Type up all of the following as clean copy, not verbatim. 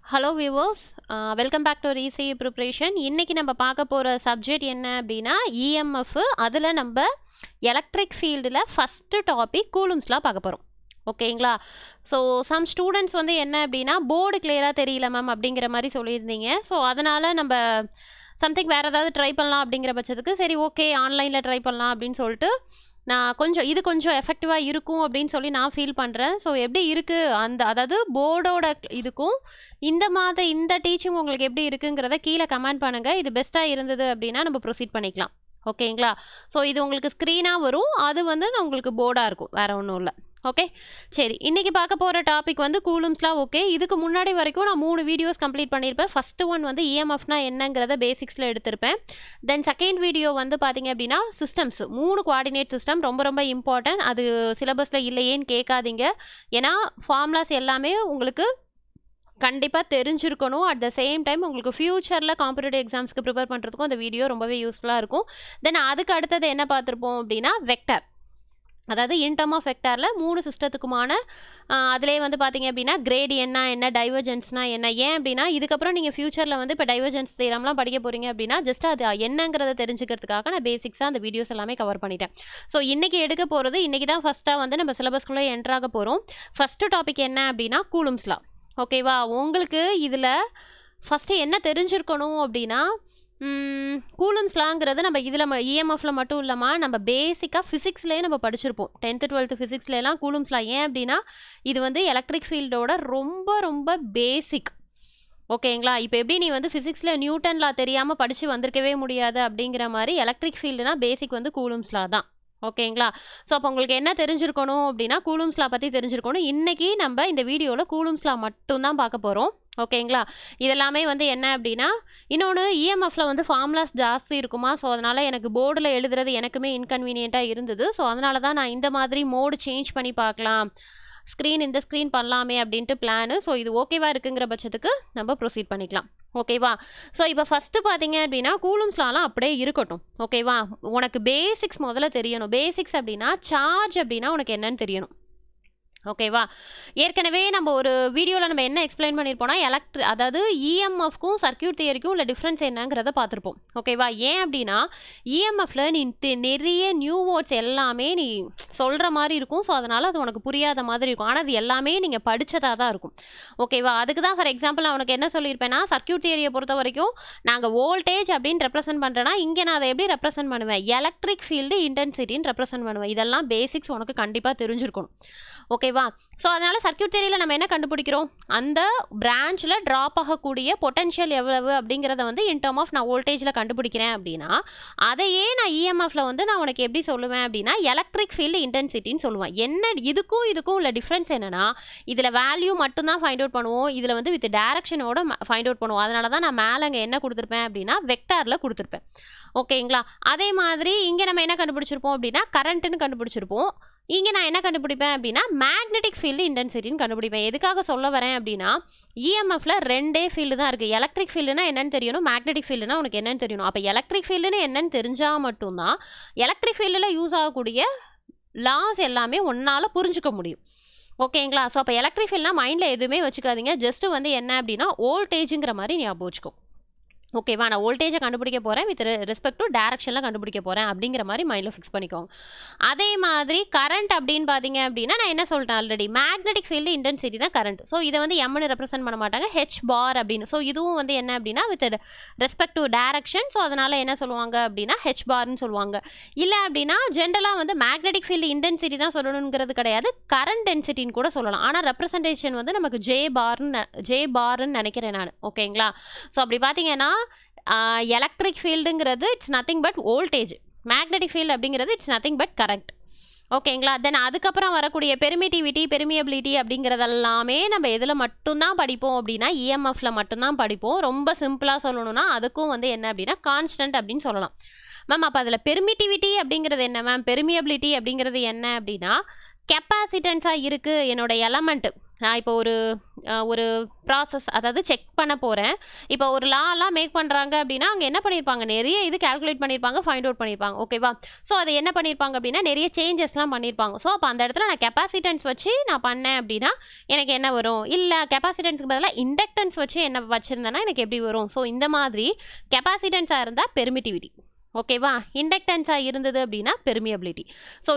Hello viewers, welcome back to ரீசிஇ preparation. இன்றைக்கி நம்ம பார்க்க போகிற சப்ஜெக்ட் என்ன அப்படின்னா இஎம்எஃப். அதில் நம்ம எலக்ட்ரிக் ஃபீல்டில் ஃபஸ்ட்டு டாபிக் கூலும்ஸ்லாம் பார்க்க போகிறோம். ஓகேங்களா? ஸோ சம் ஸ்டூடெண்ட்ஸ் வந்து என்ன அப்படின்னா போர்டு கிளியராக தெரியல மேம் அப்படிங்கிற மாதிரி சொல்லியிருந்தீங்க. ஸோ அதனால் நம்ம சம்திங் வேறு ஏதாவது ட்ரை பண்ணலாம் அப்படிங்கிற பட்சத்துக்கு சரி ஓகே ஆன்லைனில் ட்ரை பண்ணலாம் அப்படின்னு சொல்லிட்டு நான் கொஞ்சம் எஃபெக்டிவாக இருக்கும் அப்படின்னு சொல்லி நான் ஃபீல் பண்ணுறேன். ஸோ எப்படி இருக்குது அதாவது போர்டோட இதுக்கும் இந்த டீச்சிங் உங்களுக்கு எப்படி இருக்குங்கிறத கீழே கமெண்ட் பண்ணுங்கள். இது பெஸ்ட்டாக இருந்தது அப்படின்னா நம்ம ப்ரொசீட் பண்ணிக்கலாம். ஓகேங்களா? ஸோ இது உங்களுக்கு ஸ்க்ரீனாக வரும், அது வந்து உங்களுக்கு போர்டாக இருக்கும், வேறு ஒன்றும் இல்லை. ஓகே, சரி. இன்றைக்கி பார்க்க போகிற டாபிக் வந்து கூலும்ஸ்லாம். ஓகே, இதுக்கு முன்னாடி வரைக்கும் நான் 3 வீடியோஸ் கம்ப்ளீட் பண்ணியிருப்பேன். ஃபஸ்ட்டு ஒன் வந்து இஎம்எஃப்னா என்னங்கிறத பேசிக்ஸில் எடுத்திருப்பேன். தென் செகண்ட் வீடியோ வந்து பார்த்திங்க அப்படின்னா சிஸ்டம்ஸ், 3 கோஆர்டினேட் சிஸ்டம் ரொம்ப இம்பார்ட்டன்ட். அது சிலபஸில் இல்லையேன்னு கேட்காதீங்க. ஏன்னா ஃபார்முலாஸ் எல்லாமே உங்களுக்கு கண்டிப்பாக தெரிஞ்சிருக்கணும். அட் த சேம் டைம் உங்களுக்கு ஃப்யூச்சரில் காம்படிட்டிவ் எக்ஸாம்ஸ்க்கு ப்ரிப்பேர் பண்ணுறதுக்கும் அந்த வீடியோ ரொம்பவே யூஸ்ஃபுல்லாக இருக்கும். தென் அதுக்கு அடுத்தது என்ன பார்த்துருப்போம் அப்படின்னா வெக்டர், அதாவது இன் டர்ம் ஆஃப் வெக்டாரில் 3 சிஸ்டத்துக்குமான அதிலே வந்து பார்த்திங்க அப்படின்னா கிரேடியன்னா என்ன, டைவர்ஜென்ஸ்னா என்ன. ஏன் அப்படின்னா இதுக்கப்புறம் நீங்கள் ஃப்யூச்சரில் வந்து இப்போ டைவர்ஜென்ஸ் தியரம்லாம் படிக்க போகிறீங்க அப்படின்னா ஜஸ்ட் அது என்னங்கிறத தெரிஞ்சுக்கிறதுக்காக நான் பேசிக்ஸாக அந்த வீடியோஸ் எல்லாமே கவர் பண்ணிட்டேன். ஸோ இன்றைக்கி எடுக்க போகிறது, இன்றைக்கி தான் ஃபஸ்ட்டாக வந்து நம்ம சிலபஸ்க்குள்ளே என்ட்ராக போகிறோம். ஃபஸ்ட்டு டாபிக் என்ன அப்படின்னா கூலும்ஸ்லாம். ஓகேவா? உங்களுக்கு இதில் ஃபஸ்ட்டு என்ன தெரிஞ்சிருக்கணும் அப்படின்னா கூலும்ஸ்லாங்கிறது நம்ம இதில் இஎம்எஃப்ல மட்டும் இல்லாமல் நம்ம பேசிக்காக ஃபிசிக்ஸ்லேயே நம்ம படிச்சிருப்போம். 10th 12th ஃபிசிக்ஸ்லாம் கூலும்ஸ்லாம். ஏன் அப்படின்னா இது வந்து எலக்ட்ரிக் ஃபீல்டோட ரொம்ப பேசிக். ஓகேங்களா? இப்போ எப்படி நீ வந்து ஃபிசிக்ஸில் நியூட்டன் லா தெரியாமல் படித்து வந்திருக்கவே முடியாது அப்படிங்கிற மாதிரி எலக்ட்ரிக் ஃபீல்டுனா பேசிக் வந்து கூலும்ஸ்லா தான். ஓகேங்களா? ஸோ அப்போ உங்களுக்கு என்ன தெரிஞ்சிருக்கணும் அப்படின்னா கூலும்ஸ்லா பற்றி தெரிஞ்சிருக்கணும். இன்றைக்கி நம்ம இந்த வீடியோவில் கூலும்ஸ்லா மட்டும்தான் பார்க்க போகிறோம். ஓகேங்களா? இதெல்லாமே வந்து என்ன அப்படின்னா இன்னொன்று இஎம்எஃப்ல வந்து ஃபார்முலாஸ் ஜாஸ்தி இருக்குமா. ஸோ அதனால் எனக்கு போர்டில் எழுதுறது எனக்குமே இன்கன்வீனியண்ட்டாக இருந்தது. ஸோ அதனால தான் நான் இந்த மாதிரி மோடு சேஞ்ச் பண்ணி பார்க்கலாம், இந்த ஸ்க்ரீன் பண்ணலாமே அப்படின்ட்டு பிளானு. ஸோ இது ஓகேவா இருக்குங்கிற பட்சத்துக்கு நம்ம ப்ரொசீட் பண்ணிக்கலாம். ஓகேவா? ஸோ இப்போ ஃபஸ்ட்டு பார்த்தீங்க அப்படின்னா கூலும்ஸ்லாம் அப்படியே இருக்கட்டும். ஓகேவா? உனக்கு பேசிக்ஸ் முதல்ல தெரியணும். பேசிக்ஸ் அப்படின்னா சார்ஜ் அப்படின்னா உனக்கு என்னன்னு தெரியணும். ஓகேவா? ஏற்கனவே நம்ம ஒரு வீடியோவில் நம்ம என்ன எக்ஸ்பிளைன் பண்ணியிருப்போம்னா அதாவது இஎம்எஃப்க்கும் சர்க்யூட் தியரிக்கும் உள்ள டிஃப்ரென்ஸ் என்னங்கிறத பார்த்துருப்போம். ஓகேவா? ஏன் அப்படின்னா இஎம்எஃப்ல நீ நிறைய நியூ வேர்ட்ஸ் எல்லாமே நீ சொல்கிற மாதிரி இருக்கும். ஸோ அதனால் அது உனக்கு புரியாத மாதிரி இருக்கும். ஆனால் அது எல்லாமே நீங்கள் படித்ததாக தான் இருக்கும். ஓகேவா? அதுக்கு தான் ஃபார் எக்ஸாம்பிள் நான் உனக்கு என்ன சொல்லியிருப்பேன்னா சர்க்யூட் தியரியை பொறுத்த வரைக்கும் நாங்கள் வோல்டேஜ் அப்படின்னு ரெப்ரசென்ட் பண்ணுறேன்னா இங்கே நான் அதை எப்படி ரெப்ரசென்ட் பண்ணுவேன், எலக்ட்ரிக் ஃபீல்டு இன்டென்சிட்டின்னு ரெப்ரசென்ட் பண்ணுவேன். இதெல்லாம் பேசிக்ஸ் உனக்கு கண்டிப்பாக தெரிஞ்சிருக்கணும். ஓகேவா? ஸோ அதனால் சர்க்யூட் தியரியில் நம்ம என்ன கண்டுபிடிக்கிறோம், அந்த பிரான்ச்சில் ட்ராப் ஆகக்கூடிய பொட்டன்ஷியல் எவ்வளவு அப்படிங்கிறத வந்து இன் டர்ம் ஆஃப் நான் வோல்டேஜில் கண்டுபிடிக்கிறேன் அப்படின்னா அதையே நான் இஎம்எஃப்ல வந்து நான் உனக்கு எப்படி சொல்லுவேன் அப்படின்னா எலக்ட்ரிக் ஃபீல்டு இன்டென்சிட்டின்னு சொல்லுவேன். என்ன இதுக்கும் உள்ள டிஃப்ரென்ஸ் என்னென்னா இதில் வேல்யூ மட்டும்தான் ஃபைண்ட் அவுட் பண்ணுவோம், இதில் வந்து வித் டைரக்ஷனோட ஃபைண்ட் அவுட் பண்ணுவோம். அதனால தான் நான் மேலே அங்கே என்ன கொடுத்துருப்பேன் அப்படின்னா வெக்டாரில் கொடுத்துருப்பேன். ஓகேங்களா? அதே மாதிரி இங்கே நம்ம என்ன கண்டுபிடிச்சிருப்போம் அப்படின்னா கரண்ட்டுன்னு கண்டுபிடிச்சிருப்போம். இங்கே நான் என்ன கண்டுபிடிப்பேன் அப்படின்னா மேக்னெட்டிக் ஃபீல்டு இன்டென்சிட்டின்னு கண்டுபிடிப்பேன். எதுக்காக சொல்ல வரேன் அப்படின்னா இஎம்எஃப்ல 2 ஃபீல்டு தான் இருக்குது. எலக்ட்ரிக் ஃபீல்டுனா என்னன்னு தெரியணும், மேக்னெட்டிக் ஃபீல்டுனா உனக்கு என்னன்னு தெரியணும். அப்போ எலக்ட்ரிக் ஃபீல்டுன்னு என்னன்னு தெரிஞ்சால் மட்டும்தான் எலக்ட்ரிக் ஃபீல்டில் யூஸ் ஆகக்கூடிய லாஸ் எல்லாமே உன்னால் புரிஞ்சுக்க முடியும். ஓகேங்களா? ஸோ அப்போ எலக்ட்ரிக் ஃபீல்டுனா மைண்டில் எதுவுமே வச்சுக்காதீங்க. ஜஸ்ட்டு வந்து என்ன அப்படின்னா வோல்டேஜுங்கிற மாதிரி ஞாபகம் வச்சுக்கோ. ஓகேவா? நான் வோல்டேஜை கண்டுபிடிக்க போகிறேன், வித் ரெஸ்பெக்ட் டு டேரக்ஷனில் கண்டுபிடிக்க போகிறேன் அப்படிங்கிற மாதிரி மைண்டில் ஃபிக்ஸ் பண்ணிக்கோங்க. அதே மாதிரி கரண்ட் அப்படின்னு பார்த்தீங்க அப்படின்னா நான் என்ன சொல்லிட்டேன் ஆல்ரெடி, மேக்னெட்டிக் ஃபீல்டு இன்டென்சிட்டி தான் கரண்ட். ஸோ இதை வந்து எம்னு ரெப்ரசென்ட் பண்ண மாட்டாங்க, ஹெச் பார் அப்படின்னு. ஸோ இதுவும் வந்து என்ன அப்படின்னா with respect to direction. So அதனால் என்ன சொல்லுவாங்க அப்படின்னா ஹெச் பார்னு சொல்லுவாங்க. இல்லை அப்படின்னா ஜென்ரலாக வந்து மேக்னெட்டிக் ஃபீல்டு இன்டென்சிட்டி தான் சொல்லணுங்கிறது கிடையாது, கரண்ட் டென்சிட்டின்னு கூட சொல்லலாம். ஆனால் ரெப்ரசன்டேஷன் வந்து நமக்கு ஜே பார்னு நினைக்கிறேன் நான். ஓகேங்களா? ஸோ அப்படி பார்த்தீங்கன்னா எலக்ட்ரிக் ஃபீல்டுங்கிறது it's nothing but voltage, magnetic field அப்படிங்கிறது இட்ஸ் நத்திங் பட் கரண்ட். ஓகேங்களா? தென் அதுக்கப்புறம் வரக்கூடிய பெர்மியபிலிட்டி அப்படிங்கிறதெல்லாமே நம்ம எதில் மட்டும்தான் படிப்போம் அப்படின்னா இஎம்எஃப்ல மட்டும்தான் படிப்போம். ரொம்ப சிம்பிளாக சொல்லணும்னா அதுக்கும் வந்து என்ன அப்படின்னா கான்ஸ்டன்ட் அப்படின்னு சொல்லலாம். மேம் அப்போ அதில் பெர்மிட்டிவிட்டி அப்படிங்கிறது என்ன மேம், பெர்மியபிலிட்டி அப்படிங்கிறது என்ன அப்படின்னா கெப்பாசிட்டன்ஸாக இருக்குது என்னோட எலமெண்ட்டு. நான் இப்போ ஒரு ப்ராசஸ் அதாவது செக் பண்ண போகிறேன். இப்போ ஒரு லாலாம் மேக் பண்ணுறாங்க அப்படின்னா அங்கே என்ன பண்ணியிருப்பாங்க, நிறைய இது கால்குலேட் பண்ணியிருப்பாங்க, ஃபைண்ட் அவுட் பண்ணியிருப்பாங்க. ஓகேவா? ஸோ அதை என்ன பண்ணியிருப்பாங்க அப்படின்னா நிறைய சேஞ்சஸ்லாம் பண்ணியிருப்பாங்க. ஸோ அப்போ அந்த இடத்துல நான் கெப்பாசிட்டன்ஸ் வச்சு நான் பண்ணேன் அப்படின்னா எனக்கு என்ன வரும், இல்லை கெப்பாசிட்டன்ஸுக்கு பதிலாக இண்டக்டன்ஸ் வச்சு என்ன வச்சுருந்தேன்னா எனக்கு எப்படி வரும். ஸோ இந்த மாதிரி கெப்பாசிட்டன்ஸாக இருந்தால் பெர்மிட்டிவிட்டி, ஓகேவா, இண்டக்டன்ஸாக இருந்தது அப்படின்னா பெர்மியபிலிட்டி. ஸோ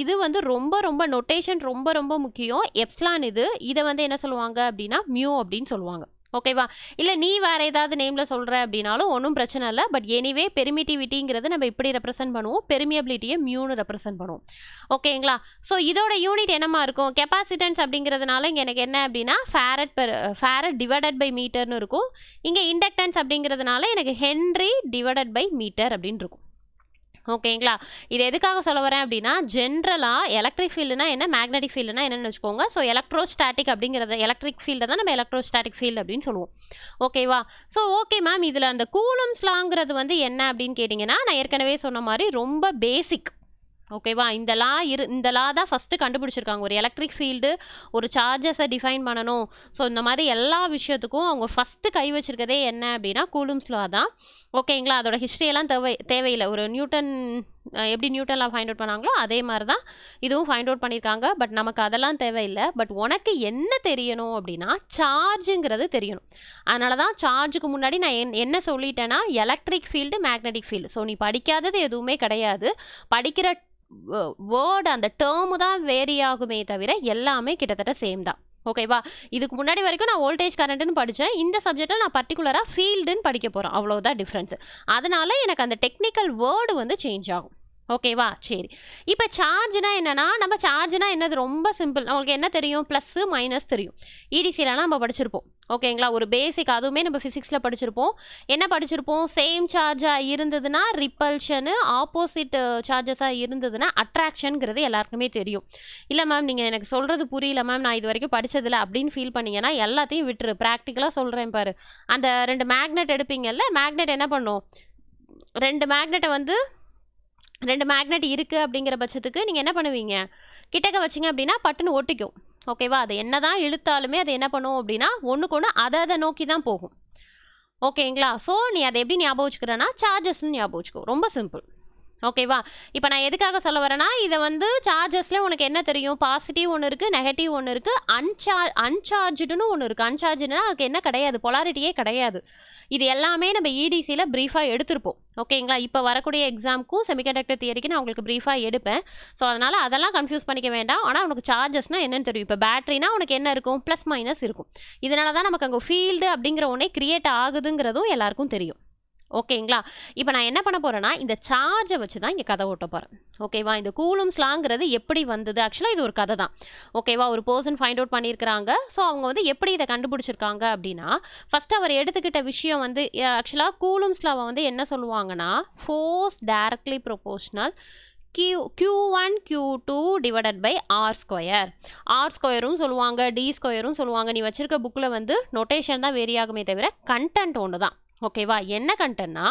இது வந்து ரொம்ப ரொம்ப நொட்டேஷன் ரொம்ப ரொம்ப முக்கியம். எப்ஸ்லான் இதை வந்து என்ன சொல்லுவாங்க அப்படின்னா மியூ அப்படின்னு சொல்லுவாங்க. ஓகேவா? இல்லை நீ வேறு ஏதாவது நேமில் சொல்கிற அப்படின்னாலும் ஒன்றும் பிரச்சனை இல்லை. பட் எனிவே பெர்மிட்டிவிட்டிங்கிறது நம்ம இப்படி ரெப்ரசென்ட் பண்ணுவோம், பெர்மியபிலிட்டியை மியூன்னு ரெப்ரசென்ட் பண்ணுவோம். ஓகேங்களா? ஸோ இதோட யூனிட் என்னமா இருக்கும், கெப்பாசிட்டன்ஸ் அப்படிங்கிறதுனால இங்கே எனக்கு என்ன அப்படின்னா ஃபேரட் டிவைடட் பை மீட்டர்னு இருக்கும். இங்கே இண்டக்டன்ஸ் அப்படிங்கிறதுனால எனக்கு ஹென்ரி டிவைடட் பை மீட்டர் அப்படின்னு இருக்கும். ஓகேங்களா? இது எதுக்காக சொல்ல வரேன் அப்படின்னா ஜென்ரலாக எலக்ட்ரிக் ஃபீல்டுனா என்ன, மேக்னெட்டிக் ஃபீல்டுனா என்னென்னு வச்சுக்கோங்க. ஸோ எலக்ட்ரோஸ்டாட்டிக் அப்படிங்கிறத எலக்ட்ரிக் ஃபீல்டை தான் நம்ம எலக்ட்ரோஸ்டாட்டிக் ஃபீல்டு அப்படின்னு சொல்லுவோம். ஓகேவா? ஸோ ஓகே மேம், இதில் அந்த கூலம்ஸ் லாங்கிறது வந்து என்ன அப்படின்னு கேட்டிங்கன்னா நான் ஏற்கனவே சொன்ன மாதிரி ரொம்ப பேசிக். ஓகேவா? இந்த லா தான் ஃபஸ்ட்டு கண்டுபிடிச்சிருக்காங்க. ஒரு எலக்ட்ரிக் ஃபீல்டு ஒரு சார்ஜஸை டிஃபைன் பண்ணணும். ஸோ இந்த மாதிரி எல்லா விஷயத்துக்கும் அவங்க ஃபஸ்ட்டு கை வச்சுருக்கதே என்ன அப்படின்னா கூலும்ஸ் லா தான். ஓகேங்களா? அதோட ஹிஸ்ட்ரியெல்லாம் தேவையில்லை. ஒரு நியூட்டன் எப்படி நியூட்டன் லா ஃபைண்ட் அவுட் பண்ணாங்களோ அதே மாதிரி தான் இதுவும் ஃபைண்ட் அவுட் பண்ணியிருக்காங்க. பட் நமக்கு அதெல்லாம் தேவையில்லை. பட் உனக்கு என்ன தெரியணும் அப்படின்னா சார்ஜுங்கிறது தெரியணும். அதனால தான் சார்ஜுக்கு முன்னாடி நான் என்ன சொல்லிட்டேன்னா electric field magnetic field. So நீ படிக்காதது எதுவுமே கிடையாது. படிக்கிற வேர்டு அந்த டேர்மு தான் வேரி ஆகுமே தவிர எல்லாமே கிட்டத்தட்ட சேம் தான். ஓகேவா? இதுக்கு முன்னாடி வரைக்கும் நான் வோல்டேஜ் கரண்ட்டுன்னு படித்தேன். இந்த சப்ஜெக்டில் நான் பர்டிகுலராக ஃபீல்டுன்னு படிக்க போகிறேன். அவ்வளோதான் டிஃப்ரென்ஸு. அதனால எனக்கு அந்த டெக்னிக்கல் வேர்டு வந்து சேஞ்ச் ஆகும். ஓகேவா? சரி, இப்போ சார்ஜ்னா என்னென்னா நம்ம சார்ஜ்னா என்னது ரொம்ப சிம்பிள். நம்மளுக்கு என்ன தெரியும், ப்ளஸ்ஸு மைனஸ் தெரியும். இடிசிலலாம் நம்ம படிச்சிருப்போம். ஓகேங்களா? ஒரு பேசிக் அதுவுமே நம்ம ஃபிசிக்ஸில் படிச்சிருப்போம். என்ன படிச்சிருப்போம், சேம் சார்ஜாக இருந்ததுன்னா ரிப்பல்ஷனு, ஆப்போசிட் சார்ஜஸாக இருந்ததுன்னா அட்ராக்ஷனுங்கிறது எல்லாருக்குமே தெரியும். இல்லை மேம் நீங்கள் எனக்கு சொல்கிறது புரியல மேம், நான் இது வரைக்கும் படித்ததில்ல அப்படின்னு ஃபீல் பண்ணிங்கன்னா எல்லாத்தையும் விட்டுரு. ப்ராக்டிக்கலாக சொல்கிறேன் பாரு. அந்த 2 மேக்னெட் எடுப்பீங்கல்ல, மேக்னெட் என்ன பண்ணும், 2 மேக்னெட் இருக்குது அப்படிங்கிற பட்சத்துக்கு நீங்கள் என்ன பண்ணுவீங்க, கிட்டக்க வச்சிங்க அப்படின்னா பட்டுன்னு ஒட்டிக்கும். ஓகேவா? அது என்ன தான் இழுத்தாலுமே அது என்ன பண்ணும் அப்படின்னா ஒன்றுக்கு ஒன்று அதை நோக்கி தான் போகும். ஓகேங்களா? ஸோ நீ அதை எப்படி ஞாபகம் வச்சுக்கிறேன்னா சார்ஜஸ்ன்னு ஞாபகம் வச்சுக்கோ. ரொம்ப சிம்பிள். ஓகேவா? இப்போ நான் எதுக்காக சொல்ல வரேன்னா இதை வந்து சார்ஜஸில் உனக்கு என்ன தெரியும், பாசிட்டிவ் ஒன்று இருக்குது, நெகட்டிவ் ஒன்று இருக்குது, அன்சார்ஜுன்னு ஒன்று இருக்குது. அன்சார்ஜுன்னா அதுக்கு என்ன கிடையாது, பொலாரிட்டியே கிடையாது. இது எல்லாமே நம்ம இடிசியில் ப்ரீஃபாக எடுத்திருப்போம். ஓகேங்களா? இப்போ வரக்கூடிய எக்ஸாமுக்கும் செமிகண்டக்டர் தியரிக்கு நான் உங்களுக்கு ப்ரீஃபாக எடுப்பேன். ஸோ அதனால் அதெல்லாம் கன்ஃபியூஸ் பண்ணிக்க வேண்டாம். ஆனால் உனக்கு சார்ஜஸ்னால் என்னென்னு தெரியும். இப்போ பேட்டரினா உனக்கு என்ன இருக்கும், ப்ளஸ் மைனஸ் இருக்கும். இதனால தான் நமக்கு அங்கே ஃபீல்டு அப்படிங்கிற ஒன்றே கிரியேட் ஆகுதுங்கிறதும் எல்லாருக்கும் தெரியும். ஓகேங்களா? இப்போ நான் என்ன பண்ண போகிறேன்னா இந்த சார்ஜை வச்சு தான் இங்கே கதை ஓட்ட போகிறேன். ஓகேவா? இந்த கூலும்ஸ் லாங்கிறது எப்படி வந்தது, ஆக்சுவலாக இது ஒரு கதை தான். ஓகேவா? ஒரு பர்சன் ஃபைண்ட் அவுட் பண்ணியிருக்கிறாங்க. ஸோ அவங்க வந்து எப்படி இதை கண்டுபிடிச்சிருக்காங்க அப்படின்னா ஃபஸ்ட்டு அவர் எடுத்துக்கிட்ட விஷயம் வந்து ஆக்சுவலாக கூலும்ஸ் லாவை வந்து என்ன சொல்லுவாங்கன்னா force directly proportional Q1 Q2 divided by r ஸ்கொயரும் சொல்லுவாங்க, டி ஸ்கொயரும் சொல்லுவாங்க. நீ வச்சிருக்க புக்கில் வந்து நொட்டேஷன் தான் வேரி ஆகுமே தவிர கண்டென்ட் ஒன்று தான். ஓகேவா? என்ன கண்டென்ட்னா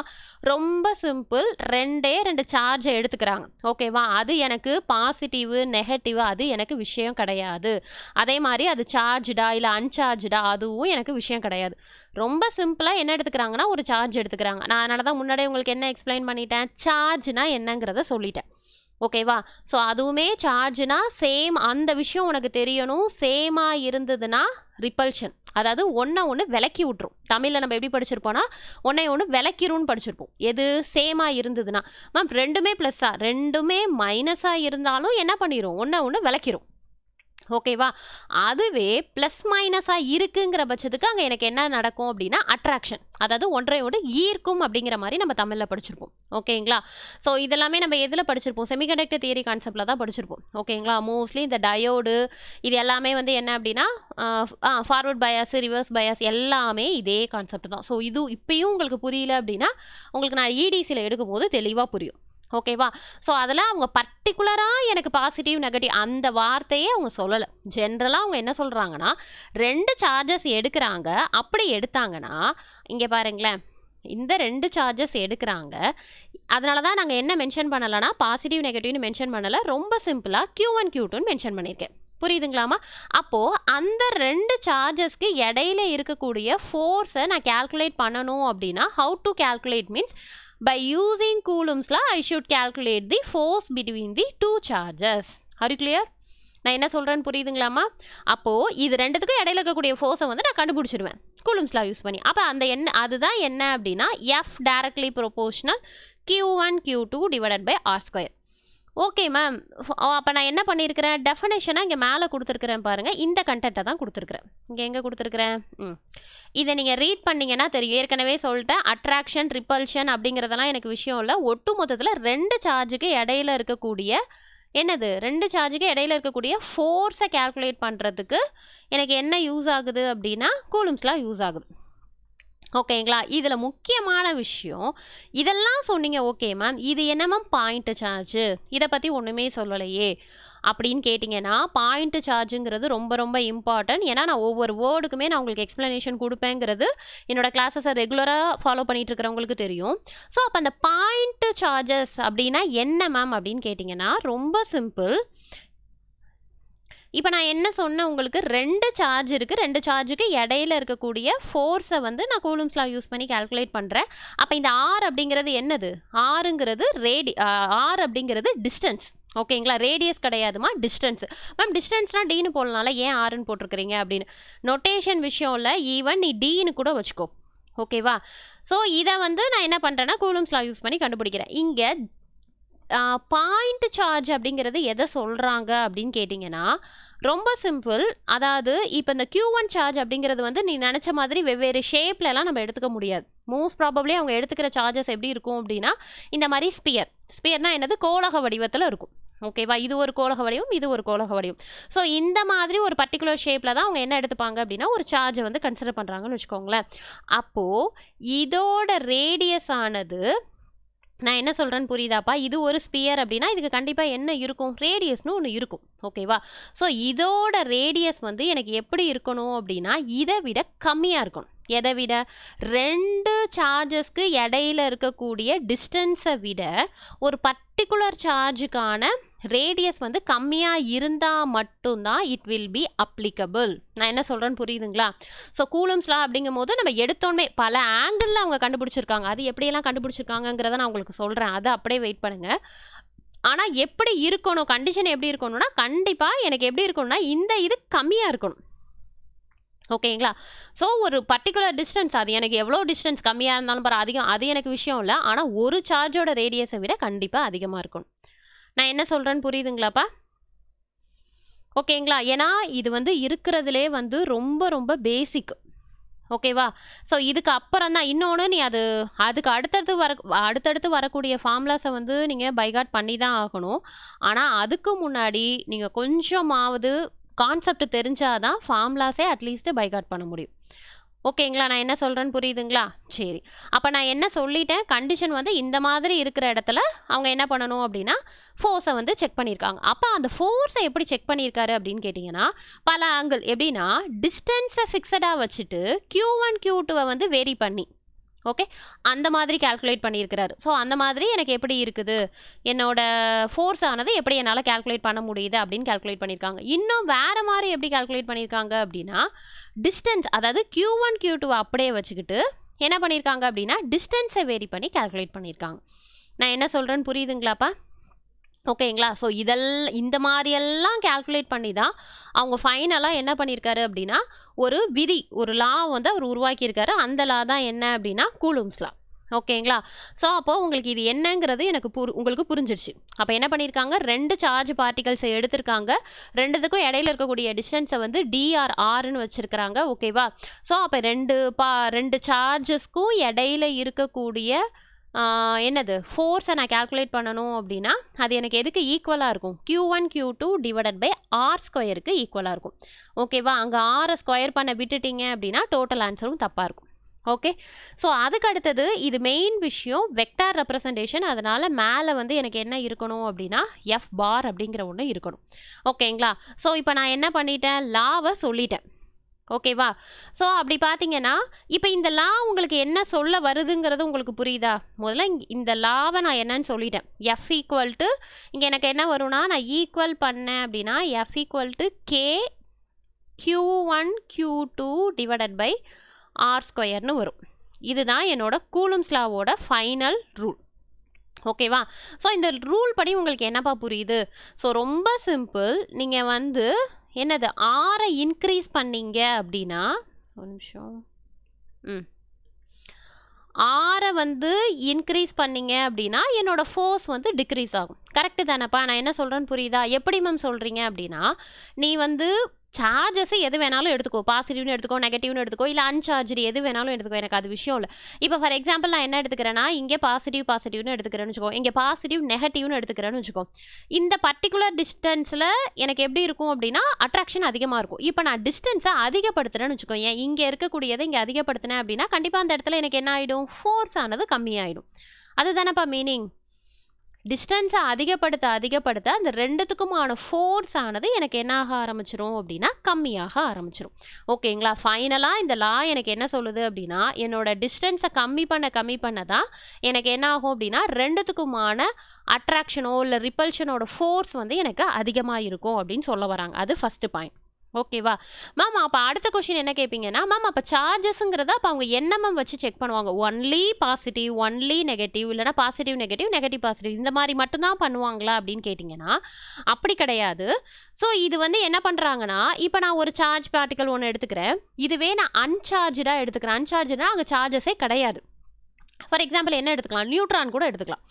ரொம்ப சிம்பிள், 2 சார்ஜை எடுத்துக்கிறாங்க. ஓகேவா? அது எனக்கு பாசிட்டிவ் நெகட்டிவ் அது எனக்கு விஷயம் கிடையாது. அதே மாதிரி அது சார்ஜ்டா இல்லை அன்சார்ஜ்டா அதுவும் எனக்கு விஷயம் கிடையாது. ரொம்ப சிம்பிளாக என்ன எடுத்துக்கிறாங்கன்னா ஒரு சார்ஜ் எடுத்துக்கிறாங்க. நான் அதனால தான் முன்னாடியே உங்களுக்கு என்ன எக்ஸ்பிளைன் பண்ணிட்டேன், சார்ஜ்னா என்னங்கிறத சொல்லிட்டேன். ஓகேவா? ஸோ அதுவுமே சார்ஜ்னா சேம், அந்த விஷயம் உனக்கு தெரியணும். சேமாக இருந்ததுன்னா ரிப்பல்ஷன், அதாவது ஒன்று விலக்கி விட்ரும். தமிழில் நம்ம எப்படி படிச்சிருப்போம்னா ஒன்று விலக்கிரும்னு படிச்சிருப்போம். எது சேமாக இருந்ததுன்னா மேம் ரெண்டுமே ப்ளஸ்ஸாக ரெண்டுமே மைனஸாக இருந்தாலும் என்ன பண்ணிடும், ஒன்று விலக்கிரும். ஓகேவா? அதுவே ப்ளஸ் மைனஸாக இருக்குங்கிற பட்சத்துக்கு அங்கே எனக்கு என்ன நடக்கும் அப்படின்னா அட்ராக்ஷன், அதாவது ஒன்றை ஈர்க்கும் அப்படிங்கிற மாதிரி நம்ம தமிழில் படிச்சிருப்போம். ஓகேங்களா? ஸோ இதெல்லாமே நம்ம எதில் படிச்சிருப்போம், செமிகண்டக்டர் தியரி கான்செப்டில் தான் படிச்சிருப்போம். ஓகேங்களா? மோஸ்ட்லி இந்த டயோடு இது எல்லாமே வந்து என்ன அப்படின்னா ஃபார்வர்ட் பயாஸ் ரிவர்ஸ் பயாஸ் எல்லாமே இதே கான்செப்ட் தான். ஸோ இது இப்பயும் உங்களுக்கு புரியல அப்படின்னா உங்களுக்கு நான் இடிசியில் எடுக்கும்போது தெளிவாக புரியும். ஓகேவா? ஸோ அதில் அவங்க பர்டிகுலராக எனக்கு பாசிட்டிவ் நெகட்டிவ் அந்த வார்த்தையே அவங்க சொல்லலை. ஜென்ரலாக அவங்க என்ன சொல்கிறாங்கன்னா 2 சார்ஜஸ் எடுக்கிறாங்க. அப்படி எடுத்தாங்கன்னா இங்கே பாருங்களேன், இந்த 2 சார்ஜஸ் எடுக்கிறாங்க. அதனால தான் நாங்கள் என்ன மென்ஷன் பண்ணலைன்னா பாசிட்டிவ் நெகட்டிவ்னு மென்ஷன் பண்ணலை. ரொம்ப சிம்பிளாக Q1 Q2ன்னு மென்ஷன் பண்ணியிருக்கேன். புரியுதுங்களாமா? அப்போது அந்த 2 சார்ஜஸ்க்கு இடையில இருக்கக்கூடிய ஃபோர்ஸை நான் கால்குலேட் பண்ணணும் அப்படின்னா, how to calculate means by using Coulomb's law I should calculate the force between the 2 charges. Are you clear? நான் என்ன சொல்கிறேன்னு புரியுதுங்களாமா? அப்போது இது ரெண்டுத்துக்கும் இடையில இருக்கக்கூடிய ஃபோர்ஸை வந்து நான் கண்டுபிடிச்சிடுவேன் Coulomb's law யூஸ் பண்ணி. அப்போ அந்த அதுதான் என்ன அப்படின்னா F directly proportional Q1 Q2 divided by R square. Okay ma'am. அப்போ நான் என்ன பண்ணியிருக்கிறேன், டெஃபனேஷனாக இங்கே மேலே கொடுத்துருக்குறேன் பாருங்கள். இந்த கண்டென்ட்டை தான் கொடுத்துருக்குறேன். இங்கே எங்கே கொடுத்துருக்குறேன்? இதை நீங்கள் ரீட் பண்ணிங்கன்னா தெரியும். ஏற்கனவே சொல்லிட்டேன், அட்ராக்ஷன் ரிப்பல்ஷன் அப்படிங்கிறதெல்லாம் எனக்கு விஷயம் இல்லை. ஒட்டு மொத்தத்தில் 2 சார்ஜுக்கு இடையில இருக்கக்கூடிய என்னது 2 சார்ஜுக்கு இடையில இருக்கக்கூடிய ஃபோர்ஸை கால்குலேட் பண்ணுறதுக்கு எனக்கு என்ன யூஸ் ஆகுது அப்படின்னா கூலும்ஸ் லா யூஸ் ஆகுது. ஓகேங்களா? இதில் முக்கியமான விஷயம் இதெல்லாம் சொன்னீங்க. ஓகே மேம், இது என்ன மேம் பாயிண்ட் சார்ஜு, இதை பற்றி ஒன்றுமே சொல்லலையே அப்படின்னு கேட்டிங்கன்னா, பாயிண்ட் சார்ஜுங்கிறது ரொம்ப ரொம்ப இம்பார்ட்டன்ட். ஏன்னா நான் ஒவ்வொரு வேர்டுக்குமே நான் உங்களுக்கு எக்ஸ்ப்ளனேஷன் கொடுப்பேங்கிறது என்னோடய கிளாஸஸை ரெகுலராக ஃபாலோ பண்ணிகிட்டு இருக்கிறவங்களுக்கு தெரியும். ஸோ அப்போ அந்த பாயிண்ட் சார்ஜஸ் அப்படின்னா என்ன மேம் அப்படின்னு கேட்டிங்கன்னா, ரொம்ப சிம்பிள். இப்போ நான் என்ன சொன்னேன் உங்களுக்கு, 2 சார்ஜ் இருக்குது. 2 சார்ஜுக்கு இடையில இருக்கக்கூடிய ஃபோர்ஸை வந்து நான் கூலும்ஸ் லா யூஸ் பண்ணி கால்குலேட் பண்ணுறேன். அப்போ இந்த ஆர் அப்படிங்கிறது என்னது, ஆருங்கிறது ஆர் அப்படிங்கிறது டிஸ்டன்ஸ். ஓகேங்களா? ரேடியஸ் கிடையாதுமா, டிஸ்டன்ஸ். மேம் டிஸ்டன்ஸ்னால் டீனு போடனால ஏன் ஆறுன்னு போட்டிருக்கிறீங்க அப்படின்னு நொட்டேஷன் விஷயம் இல்லை. ஈவன் நீ டீனு கூட வச்சுக்கோ. ஓகேவா? ஸோ இதை வந்து நான் என்ன பண்ணுறேன்னா கூலும்ஸ் லா யூஸ் பண்ணி கண்டுபிடிக்கிறேன். இங்கே பாயிண்ட் சார்ஜ் அப்படிங்கிறது எதை சொல்கிறாங்க அப்படின்னு கேட்டிங்கன்னா, ரொம்ப சிம்பிள். அதாவது இப்போ இந்த Q1 சார்ஜ் அப்படிங்கிறது வந்து நீ நினச்ச மாதிரி வெவ்வேறு ஷேப்லலாம் நம்ம எடுத்துக்க முடியாது. மோஸ்ட் ப்ராபப்ளி அவங்க எடுத்துக்கிற சார்ஜஸ் எப்படி இருக்கும் அப்படின்னா, இந்த மாதிரி ஸ்பியர்னால் என்னது, கோளக வடிவத்தில் இருக்கும். ஓகேவா? இது ஒரு கோளக வடிவம், இது ஒரு கோளக வடிவம். ஸோ இந்த மாதிரி ஒரு பர்டிகுலர் ஷேப்பில் தான் அவங்க என்ன எடுத்துப்பாங்க அப்படின்னா ஒரு சார்ஜை வந்து கன்சிடர் பண்ணுறாங்கன்னு வச்சுக்கோங்களேன். அப்போது இதோட ரேடியஸ் ஆனது, நான் என்ன சொல்கிறேன்னு புரியுதாப்பா? இது ஒரு ஸ்பியர் அப்படின்னா இதுக்கு கண்டிப்பாக என்ன இருக்கும், ரேடியஸ்னு ஒன்று இருக்கும். ஓகேவா? ஸோ இதோட ரேடியஸ் வந்து எனக்கு எப்படி இருக்கணும் அப்படின்னா இதை விட கம்மியாக இருக்கணும். எதை விட? 2 சார்ஜஸ்க்கு இடையில இருக்கக்கூடிய டிஸ்டன்ஸை விட ஒரு பர்டிகுலர் சார்ஜுக்கான ரேடியஸ் வந்து கம்மியாக இருந்தால் மட்டும்தான் இட் வில் பி அப்ளிகபிள். நான் என்ன சொல்கிறேன்னு புரியுதுங்களா? ஸோ கூலும்ஸ் லா அப்படிங்கும் போது நம்ம எடுத்தோன்னே பல ஆங்கிளில் அவங்க கண்டுபிடிச்சிருக்காங்க. அது எப்படியெல்லாம் கண்டுபிடிச்சிருக்காங்கிறத நான் உங்களுக்கு சொல்கிறேன். அதை அப்படியே வெயிட் பண்ணுங்கள். ஆனால் எப்படி இருக்கணும், கண்டிஷன் எப்படி இருக்கணும்னா, கண்டிப்பாக எனக்கு எப்படி இருக்கணும்னா இந்த இது கம்மியாக இருக்கணும். ஓகேங்களா? ஸோ ஒரு பர்டிகுலர் டிஸ்டன்ஸ், அது எனக்கு எவ்வளோ டிஸ்டன்ஸ் கம்மியாக இருந்தாலும் பாரு அதிகம், அது எனக்கு விஷயம் இல்லை. ஆனால் ஒரு சார்ஜோட ரேடியஸை விட கண்டிப்பாக அதிகமாக இருக்கணும். நான் என்ன சொல்கிறேன்னு புரியுதுங்களாப்பா? ஓகேங்களா? ஏன்னா இது வந்து இருக்கிறதுலே வந்து ரொம்ப ரொம்ப பேசிக். ஓகேவா? ஸோ இதுக்கு அப்புறம் தான் இன்னொன்று, நீ அதுக்கு அடுத்தடுத்து வரக்கூடிய ஃபார்முலாஸை வந்து நீங்கள் பைகாட் பண்ணி தான் ஆகணும். ஆனால் அதுக்கு முன்னாடி நீங்கள் கொஞ்சமாவது கான்செப்ட் தெரிஞ்சாதான் ஃபார்முலாஸே அட்லீஸ்ட்டு பைகாட் பண்ண முடியும். ஓகேங்களா? நான் என்ன சொல்கிறேன்னு புரியுதுங்களா? சரி. அப்போ நான் என்ன சொல்லிட்டேன், கண்டிஷன் வந்து இந்த மாதிரி இருக்கிற இடத்துல அவங்க என்ன பண்ணணும் அப்படின்னா ஃபோர்ஸை வந்து செக் பண்ணியிருக்காங்க. அப்போ அந்த ஃபோர்ஸை எப்படி செக் பண்ணியிருக்காரு அப்படின்னு கேட்டிங்கன்னா, பல ஆங்கிள் எப்படின்னா டிஸ்டன்ஸை ஃபிக்ஸடாக வச்சுட்டு Q1 Q2 வந்து வேரி பண்ணி, ஓகே, அந்த மாதிரி கால்குலேட் பண்ணியிருக்கிறாரு. ஸோ அந்த மாதிரி எனக்கு எப்படி இருக்குது, என்னோட ஃபோர்ஸ் ஆனது எப்படி என்னால் கால்குலேட் பண்ண முடியுது அப்படின்னு கால்குலேட் பண்ணியிருக்காங்க. இன்னும் வேறு மாதிரி எப்படி கால்குலேட் பண்ணியிருக்காங்க அப்படின்னா, டிஸ்டன்ஸ் அதாவது Q1 Q2 அப்படியே வச்சுக்கிட்டு என்ன பண்ணியிருக்காங்க அப்படின்னா டிஸ்டன்ஸை வேரி பண்ணி கால்குலேட் பண்ணியிருக்காங்க. நான் என்ன சொல்கிறேன்னு புரியுதுங்களாப்பா? ஓகேங்களா? ஸோ இந்த மாதிரியெல்லாம் கால்குலேட் பண்ணி தான் அவங்க ஃபைனலாக என்ன பண்ணியிருக்காரு அப்படின்னா ஒரு விதி, ஒரு லா வந்து அவர் உருவாக்கியிருக்காரு. அந்த லா தான் என்ன அப்படின்னா கூலும்ஸ் லா. ஓகேங்களா? ஸோ அப்போது உங்களுக்கு இது என்னங்கிறது உங்களுக்கு புரிஞ்சிருச்சு. அப்போ என்ன பண்ணியிருக்காங்க, 2 சார்ஜ் பார்ட்டிகல்ஸை எடுத்திருக்காங்க. 2த்துக்கும் இடையில இருக்கக்கூடிய டிஸ்டன்ஸை வந்து DRRன்னு வச்சுருக்கிறாங்க. ஓகேவா? ஸோ அப்போ 2 சார்ஜஸ்க்கும் இடையில இருக்கக்கூடிய என்னது ஃபோர்ஸை நான் கால்குலேட் பண்ணணும் அப்படின்னா அது எனக்கு எதுக்கு ஈக்குவலாக இருக்கும், Q1 Q2 divided by R ஸ்கொயருக்கு ஈக்குவலாக இருக்கும். ஓகேவா? அங்கே ஆரை ஸ்கொயர் பண்ண விட்டுட்டிங்க அப்படின்னா டோட்டல் ஆன்சரும் தப்பாக இருக்கும். ஓகே? ஸோ அதுக்கு அடுத்தது இது மெயின் விஷயம், வெக்டார் ரெப்ரசன்டேஷன். அதனால் மேலே வந்து எனக்கு என்ன இருக்கணும் அப்படின்னா F பார் அப்படிங்கிற ஒன்று இருக்கணும். ஓகேங்களா? ஸோ இப்போ நான் என்ன பண்ணிட்டேன், லாவை சொல்லிட்டேன். ஓகேவா? ஸோ அப்படி பார்த்தீங்கன்னா இப்போ இந்த லா உங்களுக்கு என்ன சொல்ல வருதுங்கிறது உங்களுக்கு புரியுதா? முதல்ல இந்த லாவை நான் என்னன்னு சொல்லிட்டேன். எஃப் ஈக்குவல் டு இங்கே எனக்கு என்ன வரும்னா நான் ஈக்குவல் பண்ணேன் அப்படின்னா F equal to K Q1 Q2 divided by R ஸ்கொயர்னு வரும். இதுதான் என்னோட கூலும்ஸ் லாவோட ஃபைனல் ரூல். ஓகேவா? ஸோ இந்த ரூல் படி உங்களுக்கு என்னப்பா புரியுது? ஸோ ரொம்ப சிம்பிள். நீங்கள் வந்து என்னது ஆரை இன்க்ரீஸ் பண்ணீங்க அப்படின்னா ஒரு நிமிஷம் ஆரை வந்து இன்க்ரீஸ் பண்ணீங்க அப்படின்னா என்னோட ஃபோர்ஸ் வந்து டிக்ரீஸ் ஆகும். கரெக்டு தானேப்பா? நான் என்ன சொல்கிறேன்னு புரியுதா? எப்படி மேம் சொல்கிறீங்க அப்படின்னா நீ வந்து சார்ஜஸ் எது வேணாலும் எடுத்துக்கோ, பாசிட்டிவ்னு எடுத்துக்கோ, நெகட்டிவ்னு எடுத்துக்கோ, இல்லை அன்சார்ஜ்டு எது வேணாலும் எடுத்துக்கோ, எனக்கு அது விஷயம் இல்லை. இப்போ ஃபார் எக்ஸாம்பிள் நான் என்ன எடுத்துக்கிறேன்னா இங்கே பாசிட்டிவ்னு எடுத்துக்கிறேன்னு வச்சுக்கோ, இங்கே பாசிட்டிவ் நெகட்டிவ்னு எடுத்துக்கிறேன்னு வச்சுக்கோ. இந்த பர்டிகுலர் டிஸ்டன்ஸில் எனக்கு எப்படி இருக்கும் அப்படின்னா அட்ராக்ஷன் அதிகமாக இருக்கும். இப்போ நான் டிஸ்டன்ஸை அதிகப்படுத்துகிறேன்னு வச்சுக்கோ, ஏன் இங்கே இருக்கக்கூடியதை இங்கே அதிகப்படுத்தினேன் அப்படின்னா கண்டிப்பாக அந்த இடத்துல எனக்கு என்ன ஆகிடும்? ஃபோர்ஸ் ஆனது கம்மியாயிடும். அதுதானப்பா மீனிங். டிஸ்டன்ஸை அதிகப்படுத்த அந்த ரெண்டுத்துக்குமான ஃபோர்ஸ் ஆனது எனக்கு என்ன ஆக ஆரம்பிச்சிரும் அப்படின்னா கம்மியாக ஆரம்பிச்சிரும். ஓகேங்களா? ஃபைனலாக இந்த லா எனக்கு என்ன சொல்லுது அப்படின்னா என்னோட டிஸ்டன்ஸை கம்மி பண்ண தான் எனக்கு என்ன ஆகும் அப்படின்னா ரெண்டுத்துக்குமான அட்ராக்ஷனோ இல்லை ரிப்பல்ஷனோட ஃபோர்ஸ் வந்து எனக்கு அதிகமாக இருக்கும் அப்படின்னு சொல்ல வராங்க. அது ஃபஸ்ட்டு பாயிண்ட். ஓகேவா மேம்? அப்போ அடுத்த கொஷின் என்ன கேட்பீங்கன்னா மேம் அப்போ சார்ஜஸ்ங்கிறத அப்போ அவங்க என்ன மேம் வச்சு செக் பண்ணுவாங்க? ஒன்லி பாசிட்டிவ், ஒன்லி நெகட்டிவ், இல்லைனா பாசிட்டிவ் நெகட்டிவ், நெகட்டிவ் பாசிட்டிவ் இந்த மாதிரி மட்டும்தான் பண்ணுவாங்களா அப்படின்னு கேட்டிங்கன்னா அப்படி கிடையாது. ஸோ இது வந்து என்ன பண்ணுறாங்கன்னா இப்போ நான் ஒரு சார்ஜ் பார்ட்டிக்கல் ஒன்று எடுத்துக்கிறேன், இதுவே நான் அன்சார்ஜாக எடுத்துக்கிறேன். அன்சார்ஜ்னா அங்கே சார்ஜஸே கிடையாது. ஃபார் எக்ஸாம்பிள் என்ன எடுத்துக்கலாம்? நியூட்ரான் கூட எடுத்துக்கலாம்.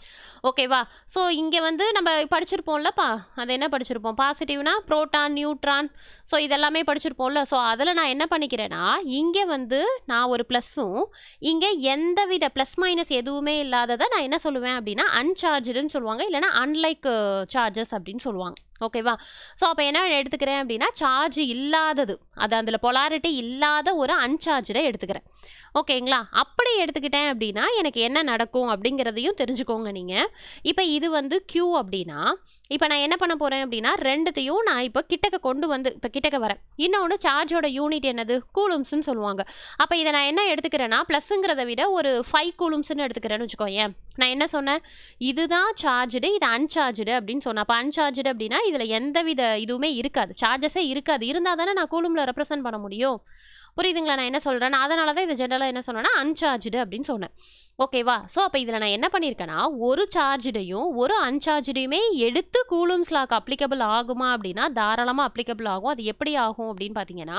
ஓகேவா? ஸோ இங்கே வந்து நம்ம படிச்சிருப்போம்லப்பா, அது என்ன படிச்சிருப்போம்? பாசிட்டிவ்னா ப்ரோட்டான், நியூட்ரான், ஸோ இதெல்லாமே படிச்சிருப்போம்ல. ஸோ அதில் நான் என்ன பண்ணிக்கிறேன்னா இங்கே வந்து நான் ஒரு ப்ளஸ்ஸும் இங்கே எந்த வித ப்ளஸ் மைனஸ் எதுவுமே இல்லாததை நான் என்ன சொல்லுவேன் அப்படின்னா அன்சார்ஜுன்னு சொல்லுவாங்க, இல்லைனா அன்லைக் சார்ஜஸ் அப்படின்னு சொல்லுவாங்க. ஓகேவா? ஸோ அப்போ என்ன எடுத்துக்கிறேன் அப்படின்னா சார்ஜ் இல்லாதது, அது அதில் பொலாரிட்டி இல்லாத ஒரு அன்சார்ஜை எடுத்துக்கிறேன். ஓகேங்களா? அப்படி எடுத்துக்கிட்டேன் அப்படின்னா எனக்கு என்ன நடக்கும் அப்படிங்கிறதையும் தெரிஞ்சுக்கோங்க நீங்கள். இப்போ இது வந்து Q அப்படின்னா இப்போ நான் என்ன பண்ண போகிறேன் அப்படின்னா ரெண்டுத்தையும் நான் இப்போ கிட்டக்க கொண்டு வந்து இப்போ கிட்டக்க வரேன். இன்னொன்று சார்ஜோட யூனிட் என்னது? கூலும்ஸ்ன்னு சொல்லுவாங்க. அப்போ இதை நான் என்ன எடுத்துக்கிறேன்னா ப்ளஸ்ஸுங்கிறத விட ஒரு 5 கூலும்ஸ்ன்னு எடுத்துக்கிறேன்னு வச்சுக்கோங்க. நான் என்ன சொன்னேன்? இதுதான் சார்ஜ்டு, இது அன்சார்ஜ்டு அப்படின்னு சொன்னேன். அப்போ அன்சார்ஜ்டு அப்படின்னா இதில் எந்த வித இதுவுமே இருக்காது, சார்ஜஸே இருக்காது. இருந்தால் தானே நான் கூலுமில் ரெப்ரசென்ட் பண்ண முடியும். புரியுதுங்களா நான் என்ன சொல்கிறேன்? அதனால தான் இதை ஜென்ரலாக என்ன சொன்னேன்னா அன்சார்ஜ்டு அப்படின்னு சொன்னேன். ஓகேவா? ஸோ அப்போ இதில் நான் என்ன பண்ணியிருக்கேன்னா ஒரு சார்ஜ்டையும் ஒரு அன்சார்ஜ்டையுமே எடுத்து கூலும்ஸ் லாக்கு அப்ளிகபிள் ஆகுமா அப்படின்னா தாராளமாக அப்ளிகபிள் ஆகும். அது எப்படி ஆகும் அப்படின்னு பார்த்தீங்கன்னா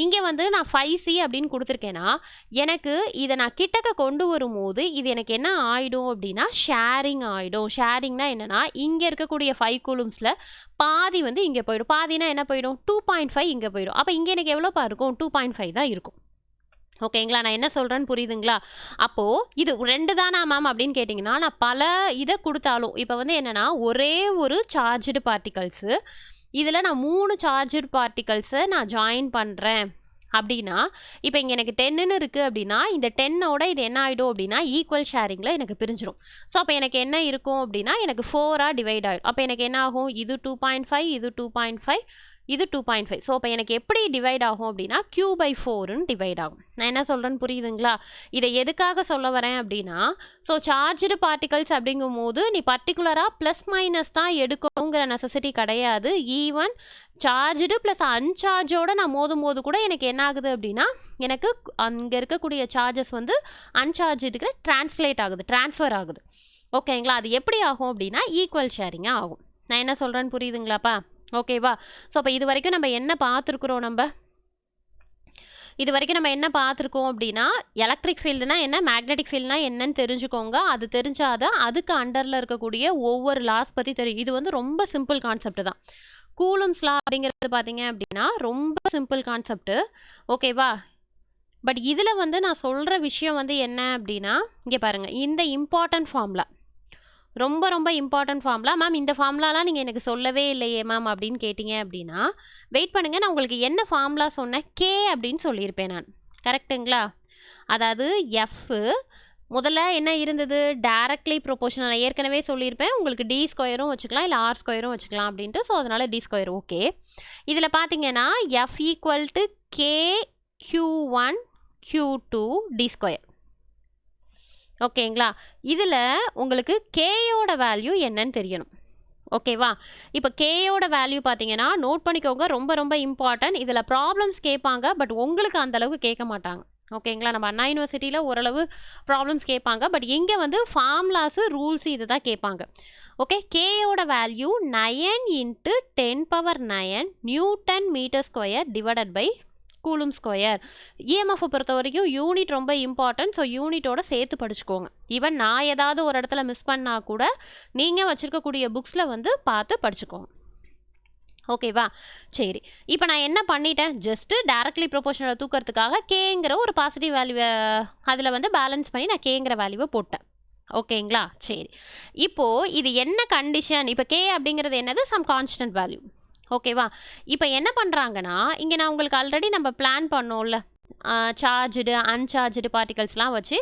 இங்கே வந்து நான் 5C அப்படின்னு கொடுத்துருக்கேன்னா எனக்கு இதை நான் கிட்டக்க கொண்டு வரும்போது இது எனக்கு என்ன ஆகிடும் அப்படின்னா ஷேரிங் ஆகிடும். ஷேரிங்னா என்னென்னா இங்கே இருக்கக்கூடிய 5 கூலும்ஸில் பாதி வந்து இங்கே போயிடும். பாதினா என்ன போயிடும்? 2.5 இங்கே போயிடும். அப்போ இங்கே எனக்கு எவ்வளோப்பா இருக்கும்? 2.5 தான் இருக்கும். ஓகேங்களா? நான் என்ன சொல்கிறேன்னு புரியுதுங்களா? அப்போது இது 2 தானா மேம் அப்படின்னு கேட்டிங்கன்னா நான் பல இதை கொடுத்தாலும் இப்போ வந்து என்னென்னா ஒரே ஒரு சார்ஜ்டு பார்ட்டிகல்ஸு இதில் நான் 3 சார்ஜ்டு பார்ட்டிகல்ஸை நான் ஜாயின் பண்ணுறேன் அப்படின்னா இப்போ இங்கே எனக்கு 10ன்னு இருக்குது அப்படின்னா இந்த 10ஓட இது என்ன ஆகிடும் அப்படின்னா ஈக்குவல் ஷேரிங்கில் எனக்கு பிரிஞ்சிடும். ஸோ அப்போ எனக்கு என்ன இருக்கும் அப்படின்னா எனக்கு 4ஆக டிவைட் ஆகிடும். அப்போ எனக்கு என்ன ஆகும்? இது 2.5, இது 2.5, இது 2.5. ஸோ அப்போ எனக்கு எப்படி டிவைட் ஆகும் அப்படின்னா Q/4ன்னு டிவைட் ஆகும். நான் என்ன சொல்கிறேன்னு புரியுதுங்களா? இதை எதுக்காக சொல்ல வரேன் அப்படின்னா ஸோ சார்ஜ்டு பார்ட்டிகல்ஸ் அப்படிங்கும் போது நீ பர்டிகுலராக ப்ளஸ் மைனஸ் தான் எடுக்கணுங்கிற நெசசிட்டி கிடையாது. ஈவன் சார்ஜ்டு ப்ளஸ் அன்சார்ஜோட நான் மோதும் போது கூட எனக்கு என்ன ஆகுது அப்படின்னா எனக்கு அங்கே இருக்கக்கூடிய சார்ஜஸ் வந்து அன்சார்ஜுக்கு ட்ரான்ஸ்ஃபர் ஆகுது. ஓகேங்களா? அது எப்படி ஆகும் அப்படின்னா ஈக்குவல் ஷேரிங்காக ஆகும். நான் என்ன சொல்கிறேன்னு புரியுதுங்களாப்பா? ஓகேவா? ஸோ அப்போ இது வரைக்கும் நம்ம என்ன பார்த்துருக்குறோம்? இது வரைக்கும் நம்ம என்ன பார்த்துருக்கோம் அப்படின்னா எலக்ட்ரிக் ஃபீல்டுனா என்ன, மேக்னெட்டிக் ஃபீல்டுனா என்னன்னு தெரிஞ்சுக்கோங்க. அது தெரிஞ்சாதான் அதுக்கு அண்டரில் இருக்கக்கூடிய ஒவ்வொரு லாஸ் பற்றி தெரியும். இது வந்து ரொம்ப சிம்பிள் கான்செப்ட் தான். கூலும்ஸ் லா அப்படிங்கிறது பார்த்தீங்க அப்படின்னா ரொம்ப சிம்பிள் கான்செப்ட்டு. ஓகேவா? பட் இதில் வந்து நான் சொல்கிற விஷயம் வந்து என்ன அப்படின்னா இங்கே பாருங்கள், இந்த இம்பார்ட்டன்ட் ஃபார்முலா ரொம்ப ரொம்ப இம்பார்ட்டன்ட் ஃபார்முலா. மேம் இந்த ஃபார்முலாலாம் நீங்கள் எனக்கு சொல்லவே இல்லையே மேம் அப்படின்னு கேட்டிங்க அப்படின்னா வெயிட் பண்ணுங்கள், நான் உங்களுக்கு என்ன ஃபார்முலா சொன்னேன்? K அப்படின்னு சொல்லியிருப்பேன் நான். கரெக்டுங்களா? அதாவது F முதல்ல என்ன இருந்தது? Directly proportional. ஏற்கனவே சொல்லியிருப்பேன் உங்களுக்கு D² வச்சுக்கலாம், இல்லை R² வச்சுக்கலாம் அப்படின்ட்டு. ஸோ அதனால் D². ஓகே. இதில் பார்த்தீங்கன்னா F = K Q1 Q2 d square. ஓகேங்களா? இதில் உங்களுக்கு கேயோட வேல்யூ என்னன்னு தெரியணும். ஓகேவா? இப்போ கேயோட வேல்யூ பார்த்தீங்கன்னா நோட் பண்ணிக்கோங்க, ரொம்ப ரொம்ப இம்பார்ட்டன்ட். இதில் ப்ராப்ளம்ஸ் கேட்பாங்க, பட் உங்களுக்கு அந்த அளவுக்கு கேட்க மாட்டாங்க. ஓகேங்களா? நம்ம அண்ணா யூனிவர்சிட்டியில் ஓரளவு ப்ராப்ளம்ஸ் கேட்பாங்க, பட் இங்கே வந்து ஃபார்முலாஸு ரூல்ஸ் இது தான் கேட்பாங்க. ஓகே, கேயோட value 9 × 10⁹ newton metre square divided by coulomb square. EMF பொறுத்த வரைக்கும் யூனிட் ரொம்ப இம்பார்ட்டன்ட். ஸோ யூனிட்டோட சேர்த்து படிச்சுக்கோங்க. ஈவன் நான் ஏதாவது ஒரு இடத்துல மிஸ் பண்ணால் கூட நீங்கள் வச்சுருக்கக்கூடிய புக்ஸில் வந்து பார்த்து படிச்சுக்கோங்க. ஓகேவா? சரி, இப்போ நான் என்ன பண்ணிட்டேன், ஜஸ்ட்டு டைரக்ட்லி ப்ரொபோர்ஷனலை தூக்கிறதுக்காக கேங்கிற ஒரு பாசிட்டிவ் வேல்யூவை அதில் வந்து பேலன்ஸ் பண்ணி நான் கேங்கிற வேல்யூவை போட்டேன். ஓகேங்களா? சரி, இப்போது இது என்ன கண்டிஷன்? இப்போ கே அப்படிங்கிறது என்னது? Some constant value. ஓகேவா? இப்போ என்ன பண்ணுறாங்கன்னா, இங்கே நான் உங்களுக்கு ஆல்ரெடி நம்ம பிளான் பண்ணோம்ல, சார்ஜ்டு அன்சார்ஜ்டு பார்ட்டிகல்ஸ்லாம் வச்சு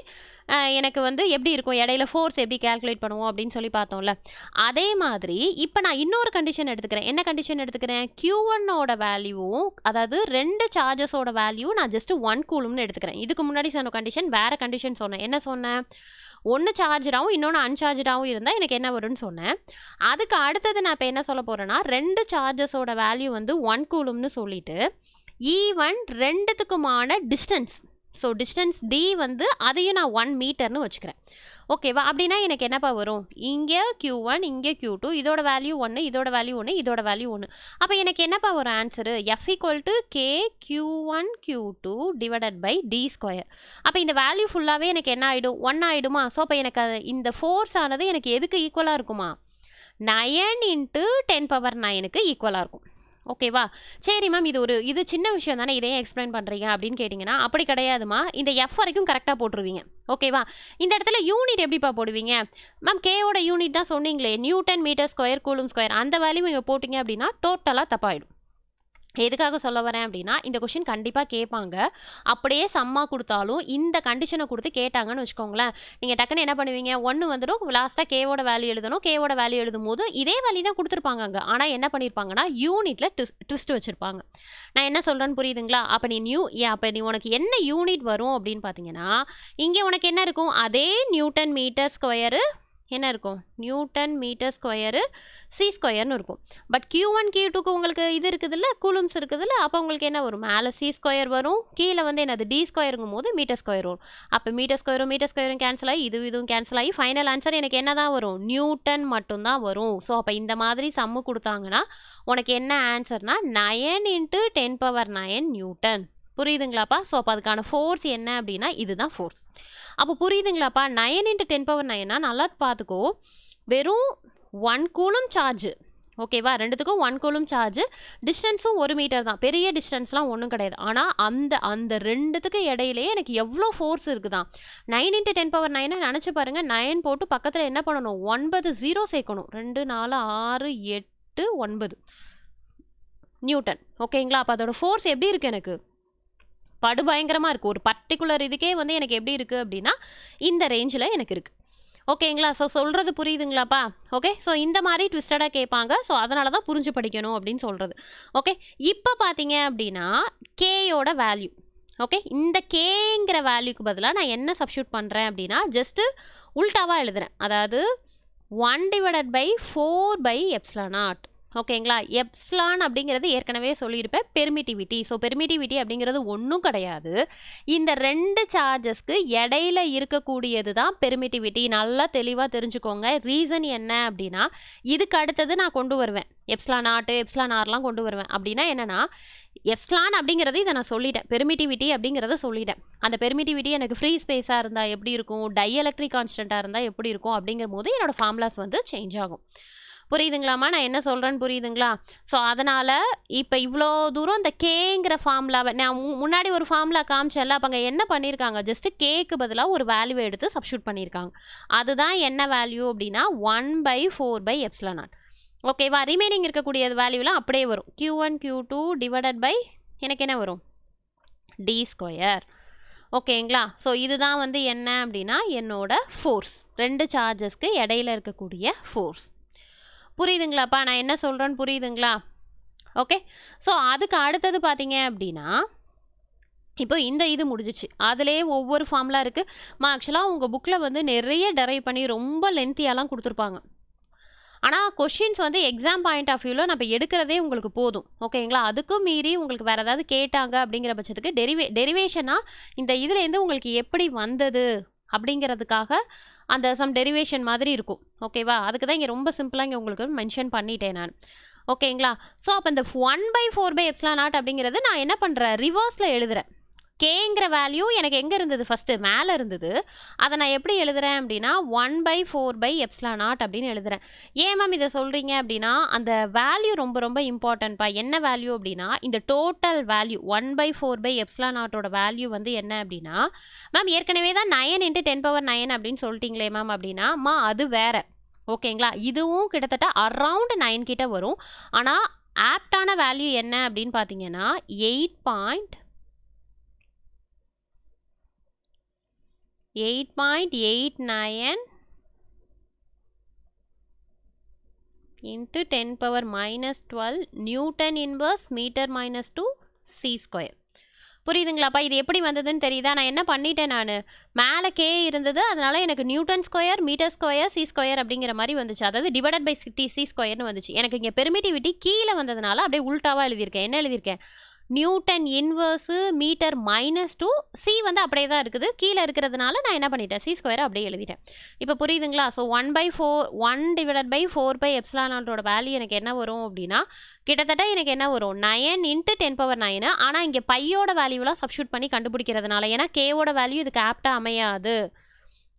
எனக்கு வந்து எப்படி இருக்கும், இடையில ஃபோர்ஸ் எப்படி கேல்குலேட் பண்ணுவோம் அப்படின்னு சொல்லி பார்த்தோம்ல. அதே மாதிரி இப்போ நான் இன்னொரு கண்டிஷன் எடுத்துக்கிறேன். என்ன கண்டிஷன் எடுத்துக்கிறேன்? Q1ஓட வேல்யூவும், அதாவது 2 சார்ஜஸோட வேல்யூ நான் ஜஸ்ட் 1 கூலும்னு எடுத்துக்கிறேன். இதுக்கு முன்னாடி சொன்ன கண்டிஷன் வேறு கண்டிஷன் சொன்னேன். என்ன சொன்னேன்? ஒன்று சார்ஜாகவும் இன்னொன்று அன்சார்ஜாகவும் இருந்தால் எனக்கு என்ன வரும்னு சொன்னேன். அதுக்கு அடுத்தது நான் இப்போ என்ன சொல்ல போகிறேன்னா, 2 சார்ஜஸோட வேல்யூ வந்து 1 கூலும்னு சொல்லிட்டு ஈவன் ரெண்டுத்துக்குமான டிஸ்டன்ஸ், ஸோ டிஸ்டன்ஸ் d வந்து அதையும் நான் 1 மீட்டர்னு வச்சுக்கிறேன். ஓகேவா? அப்படின்னா எனக்கு என்னப்பா வரும்? இங்கே Q1 இங்கே Q2, இதோட வேல்யூ 1, இதோட வேல்யூ 1, இதோட வேல்யூ 1. அப்போ எனக்கு என்னப்பா வரும் answer? F = K Q1 Q2 divided by d square. அப்போ இந்த வேல்யூ ஃபுல்லாகவே எனக்கு என்ன ஆகிடும்? 1 ஆகிடுமா? ஸோ அப்போ எனக்கு இந்த ஃபோர்ஸ் ஆனது எனக்கு எதுக்கு ஈக்குவலாக இருக்குமா? 9 × 10⁹ ஈக்குவலாக இருக்கும். ஓகேவா? சரி மேம், இது சின்ன விஷயம் தானே, இதையே எக்ஸ்பிளைன் பண்ணுறீங்க அப்படின்னு கேட்டிங்கன்னா, அப்படி கிடையாதுமா. இந்த எஃப் வரைக்கும் கரெக்டாக போட்டுருவீங்க. ஓகேவா? இந்த இடத்துல யூனிட் எப்படிப்பா போடுவீங்க? மேம் கேயோட யூனிட் தான் சொன்னீங்களே, newton metre square coulomb square. அந்த வேல்யூ இங்கே போட்டிங்க அப்படின்னா டோட்டலாக தப்பாயிடும். எதுக்காக சொல்ல வரேன் அப்படின்னா, இந்த கொஷின் கண்டிப்பாக கேட்பாங்க. அப்படியே சம்மா கொடுத்தாலும் இந்த கண்டிஷனை கொடுத்து கேட்டாங்கன்னு வச்சுக்கோங்களேன், நீங்கள் டக்குன்னு என்ன பண்ணுவீங்க? 1 வந்துடும், லாஸ்ட்டாக கேவோட வேல்யூ எழுதணும். கேவோட வேல்யூ எழுதும் போது இதே வேல்யூ தான் கொடுத்துருப்பாங்க அங்கே. ஆனால் என்ன பண்ணியிருப்பாங்கன்னா, யூனிட்டில் ட்விஸ்ட் வச்சுருப்பாங்க. நான் என்ன சொல்கிறேன்னு புரியுதுங்களா? அப்போ நீ உனக்கு என்ன யூனிட் வரும் அப்படின்னு பார்த்தீங்கன்னா, இங்கே உனக்கு என்ன இருக்கும்? அதே நியூட்டன் மீட்டர் ஸ்கொயரு என்ன இருக்கும்? நியூட்டன் மீட்டர் ஸ்கொயரு சி ஸ்கொயர்னு இருக்கும். பட் Q1 Q2க்கு உங்களுக்கு இது இருக்குதுல்ல, கூலும்ஸ் இருக்குதுல்ல, அப்போ உங்களுக்கு என்ன வரும்? மேலே சி ஸ்கொயர் வரும், கீழே வந்து என்னது d ஸ்கொயருங்கும் போது மீட்டர் ஸ்கொயர் வரும். அப்போ மீட்டர் ஸ்கொயரும் கேன்சல் ஆகி இதுவும் கேன்சல் ஆகி ஃபைனல் ஆன்சர் எனக்கு என்ன தான் வரும்? நியூட்டன் மட்டும்தான் வரும். ஸோ அப்போ இந்த மாதிரி சம்மு கொடுத்தாங்கன்னா உனக்கு என்ன ஆன்சர்னா 9 × 10⁹ நியூட்டன். புரியுதுங்களாப்பா? ஸோ அப்போ அதுக்கான ஃபோர்ஸ் என்ன அப்படின்னா இதுதான் ஃபோர்ஸ். அப்போ புரியுதுங்களாப்பா? 9 × 10⁹ நல்லா பார்த்துக்கோ, வெறும் 1 கூலும் சார்ஜ். ஓகேவா? ரெண்டுத்துக்கும் 1 கூலும் சார்ஜ், டிஸ்டன்ஸும் 1 மீட்டர் தான், பெரிய டிஸ்டன்ஸ்லாம் ஒன்றும் கிடையாது. ஆனால் அந்த ரெண்டுத்துக்கு இடையிலேயே எனக்கு எவ்வளோ ஃபோர்ஸ் இருக்குதான்? 9 × 10⁹ நினச்சி பாருங்கள். 9 போட்டு பக்கத்தில் என்ன பண்ணணும்? 9 0 சேர்க்கணும். 2 4 6 8 9 நியூட்டன். ஓகேங்களா? அப்போ அதோட ஃபோர்ஸ் எப்படி இருக்குது? எனக்கு படுபயங்கரமாக இருக்குது. ஒரு பர்டிகுலர் இதுக்கே வந்து எனக்கு எப்படி இருக்குது அப்படின்னா இந்த ரேஞ்சில் எனக்கு இருக்குது. ஓகேங்களா? ஸோ சொல்கிறது புரியுதுங்களாப்பா? ஓகே, ஸோ இந்த மாதிரி ட்விஸ்டடாக கேட்பாங்க. ஸோ அதனால தான் புரிஞ்சு படிக்கணும் அப்படின்னு சொல்கிறது. ஓகே, இப்போ பார்த்தீங்க அப்படின்னா கேயோட வேல்யூ. ஓகே, இந்த கேங்கிற வேல்யூக்கு பதிலாக நான் என்ன சப்ஸ்டியூட் பண்ணுறேன் அப்படின்னா ஜஸ்ட்டு உல்டாவாக எழுதுறேன். அதாவது 1/4/ε0. ஓகேங்களா? எப்சிலான் அப்படிங்கிறது ஏற்கனவே சொல்லியிருப்பேன், பெர்மிட்டிவிட்டி. ஸோ பெர்மிட்டிவிட்டி அப்படிங்கிறது ஒன்றும் கிடையாது, இந்த 2 சார்ஜஸ்க்கு இடையில இருக்கக்கூடியது தான் பெர்மிட்டிவிட்டி. நல்லா தெளிவாக தெரிஞ்சுக்கோங்க. ரீசன் என்ன அப்படின்னா, இதுக்கு அடுத்தது நான் கொண்டு வருவேன் ε0 ε0லாம் கொண்டு வருவேன். அப்படின்னா என்னென்னா, எப்சிலான் அப்படிங்கிறது இதை நான் சொல்லிட்டேன், பெர்மிட்டிவிட்டி அப்படிங்கிறத சொல்லிட்டேன். அந்த பெர்மிட்டிவிட்டி எனக்கு ஃப்ரீ ஸ்பேஸாக இருந்தால் எப்படி இருக்கும், டைஎலக்ட்ரிக் கான்ஸ்டண்ட்டாக இருந்தால் எப்படி இருக்கும் அப்படிங்கிற போது என்னோடய ஃபார்முலாஸ் வந்து சேஞ்ச் ஆகும். புரியுதுங்களாம்மா? நான் என்ன சொல்கிறேன்னு புரியுதுங்களா? ஸோ அதனால் இப்போ இவ்வளோ தூரம் இந்த கேங்கிற ஃபார்முலாவை நான் முன்னாடி ஒரு ஃபார்முலா காமிச்சேன்ல, அப்போ அங்கே என்ன பண்ணியிருக்காங்க? ஜஸ்ட்டு கேக்கு பதிலாக ஒரு வேல்யூ எடுத்து சப்ஸ்டியூட் பண்ணியிருக்காங்க. அதுதான் என்ன வேல்யூ அப்படின்னா 1/4/ε0. ஓகேவா? ரிமைனிங் இருக்கக்கூடிய வேல்யூலாம் அப்படியே வரும். Q1 Q2 டிவைடட் பை எனக்கு என்ன வரும்? d square. ஓகேங்களா? ஸோ இதுதான் வந்து என்ன அப்படின்னா என்னோட ஃபோர்ஸ், 2 சார்ஜஸ்க்கு இடையில இருக்கக்கூடிய ஃபோர்ஸ். புரியுதுங்களாப்பா? நான் என்ன சொல்கிறேன்னு புரியுதுங்களா? ஓகே, ஸோ அதுக்கு அடுத்தது பார்த்தீங்க அப்படின்னா இப்போ இந்த இது முடிஞ்சிச்சு. அதிலேயே ஒவ்வொரு ஃபார்முலா இருக்குது. ஆக்சுவலாக உங்கள் புக்கில் வந்து நிறைய டெரைவ் பண்ணி ரொம்ப லென்த்தியாலாம் கொடுத்துருப்பாங்க. ஆனால் கொஷின்ஸ் வந்து எக்ஸாம் பாயிண்ட் ஆஃப் வியூவில் நம்ம எடுக்கிறதே உங்களுக்கு போதும். ஓகேங்களா? அதுக்கும் மீறி உங்களுக்கு வேறு ஏதாவது கேட்டாங்க அப்படிங்கிற பட்சத்துக்கு டெரிவேஷனாக இந்த இதுலேருந்து உங்களுக்கு எப்படி வந்தது அப்படிங்கிறதுக்காக அந்த சம் டெரிவேஷன் மாதிரி இருக்கும். ஓகேவா? அதுக்கு தான் இங்கே ரொம்ப சிம்பிளாக இங்கே உங்களுக்கு மென்ஷன் பண்ணிட்டேன் நான். ஓகேங்களா? ஸோ அப்போ இந்த 1/4/ε0 அப்படிங்கிறது நான் என்ன பண்ணுறேன், ரிவர்ஸில் எழுதுகிறேன். கேங்கிற வேல்யூ எனக்கு எங்கே இருந்தது, ஃபஸ்ட்டு மேலே இருந்தது. அதை நான் எப்படி எழுதுகிறேன் அப்படின்னா 1/4/ε0 அப்படின்னு எழுதுகிறேன். ஏன் மேம் இதை சொல்கிறீங்க அப்படின்னா, அந்த வேல்யூ ரொம்ப ரொம்ப இம்பார்ட்டன்ட்ப்பா. என்ன வேல்யூ அப்படின்னா, இந்த டோட்டல் வேல்யூ 1/4/ε0 வேல்யூ வந்து என்ன அப்படின்னா, மேம் ஏற்கனவே தான் 9 × 10⁹ அப்படின்னு சொல்லிட்டீங்களே மேம் அப்படின்னா, அது வேறு. ஓகேங்களா? இதுவும் கிட்டத்தட்ட அரவுண்ட் 9 கிட்ட வரும். ஆனால் ஆப்டான வேல்யூ என்ன அப்படின்னு பார்த்தீங்கன்னா 8.89 into 10⁻12 newton inverse metre -2 c². புரியுதுங்களாப்பா? இது எப்படி வந்ததுன்னு தெரியுதா? நான் என்ன பண்ணிட்டேன், நான் மேலே கே இருந்தது, அதனால் எனக்கு Newton square metre square c² அப்படிங்கிற மாதிரி வந்துச்சு. அதாவது டிவைடட் பை c² வந்துச்சு. எனக்கு இங்கே பெர்மிட்டிவிட்டி கீழே வந்ததுனால அப்படியே உல்ட்டாவாக எழுதியிருக்கேன். என்ன எழுதியிருக்கேன், நியூட்டன் இன்வர்ஸு மீட்டர் -2 சி வந்து அப்படியே தான் இருக்குது. கீழே இருக்கிறதுனால நான் என்ன பண்ணிட்டேன், c² அப்படியே எழுதிட்டேன். இப்போ புரியுதுங்களா? ஸோ 1/4/4πε0 வேல்யூ எனக்கு என்ன வரும் அப்படின்னா, கிட்டத்தட்ட எனக்கு என்ன வரும், 9 × 10⁹. ஆனால் இங்கே பையோட வேல்யூலாம் சப்ஸ்டியூட் பண்ணி கண்டுபிடிக்கிறதுனால, ஏன்னா கேவோட வேல்யூ இதுக்கு ஆப்டாக அமையாது.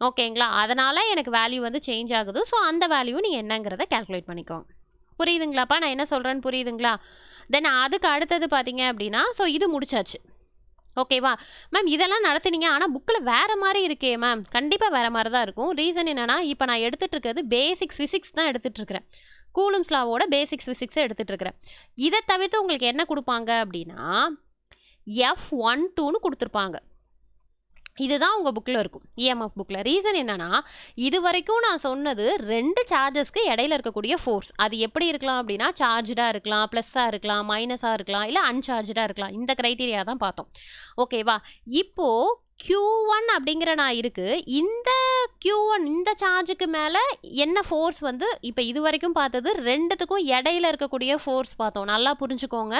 ஓகேங்களா? அதனால் எனக்கு வேல்யூ வந்து சேஞ்ச் ஆகுது. ஸோ அந்த வேல்யூ நீங்கள் என்னங்கிறத கேல்குலேட் பண்ணிக்கோங்க. புரியுதுங்களாப்பா? நான் என்ன சொல்கிறேன்னு புரியுதுங்களா? தென் அதுக்கு அடுத்தது பார்த்தீங்க அப்படின்னா, ஸோ இது முடிச்சாச்சு. ஓகேவா மேம்? இதெல்லாம் நடத்துனீங்க, ஆனால் புக்கில் வேறு மாதிரி இருக்கே மேம். கண்டிப்பாக வேறு மாதிரி தான் இருக்கும். ரீசன் என்னென்னா, இப்போ நான் எடுத்துகிட்டு இருக்கிறது பேசிக் ஃபிசிக்ஸ் தான் எடுத்துகிட்ருக்கிறேன். Coulomb's லாவோட basics ஃபிசிக்ஸை எடுத்துகிட்ருக்கிறேன். இதை தவிர்த்து உங்களுக்கு என்ன கொடுப்பாங்க அப்படின்னா, F12ன்னு கொடுத்துருப்பாங்க. இதுதான் உங்கள் புக்கில் இருக்கும், இஎம்எஃப் புக்கில். ரீசன் என்னென்னா, இது வரைக்கும் நான் சொன்னது 2 சார்ஜஸ்க்கு இடையில இருக்கக்கூடிய ஃபோர்ஸ். அது எப்படி இருக்கலாம் அப்படின்னா, சார்ஜாக இருக்கலாம், ப்ளஸ்ஸாக இருக்கலாம், மைனஸாக இருக்கலாம், இல்லை அன்சார்ஜாக இருக்கலாம். இந்த க்ரைட்டீரியா தான் பார்த்தோம். ஓகேவா? இப்போது Q1 அப்படிங்கிற நான் இருக்குது. இந்த Q1 இந்த சார்ஜுக்கு மேலே என்ன ஃபோர்ஸ் வந்து, இப்போ இது வரைக்கும் பார்த்தது 2த்துக்கும் இடையில இருக்கக்கூடிய ஃபோர்ஸ் பார்த்தோம். நல்லா புரிஞ்சுக்கோங்க.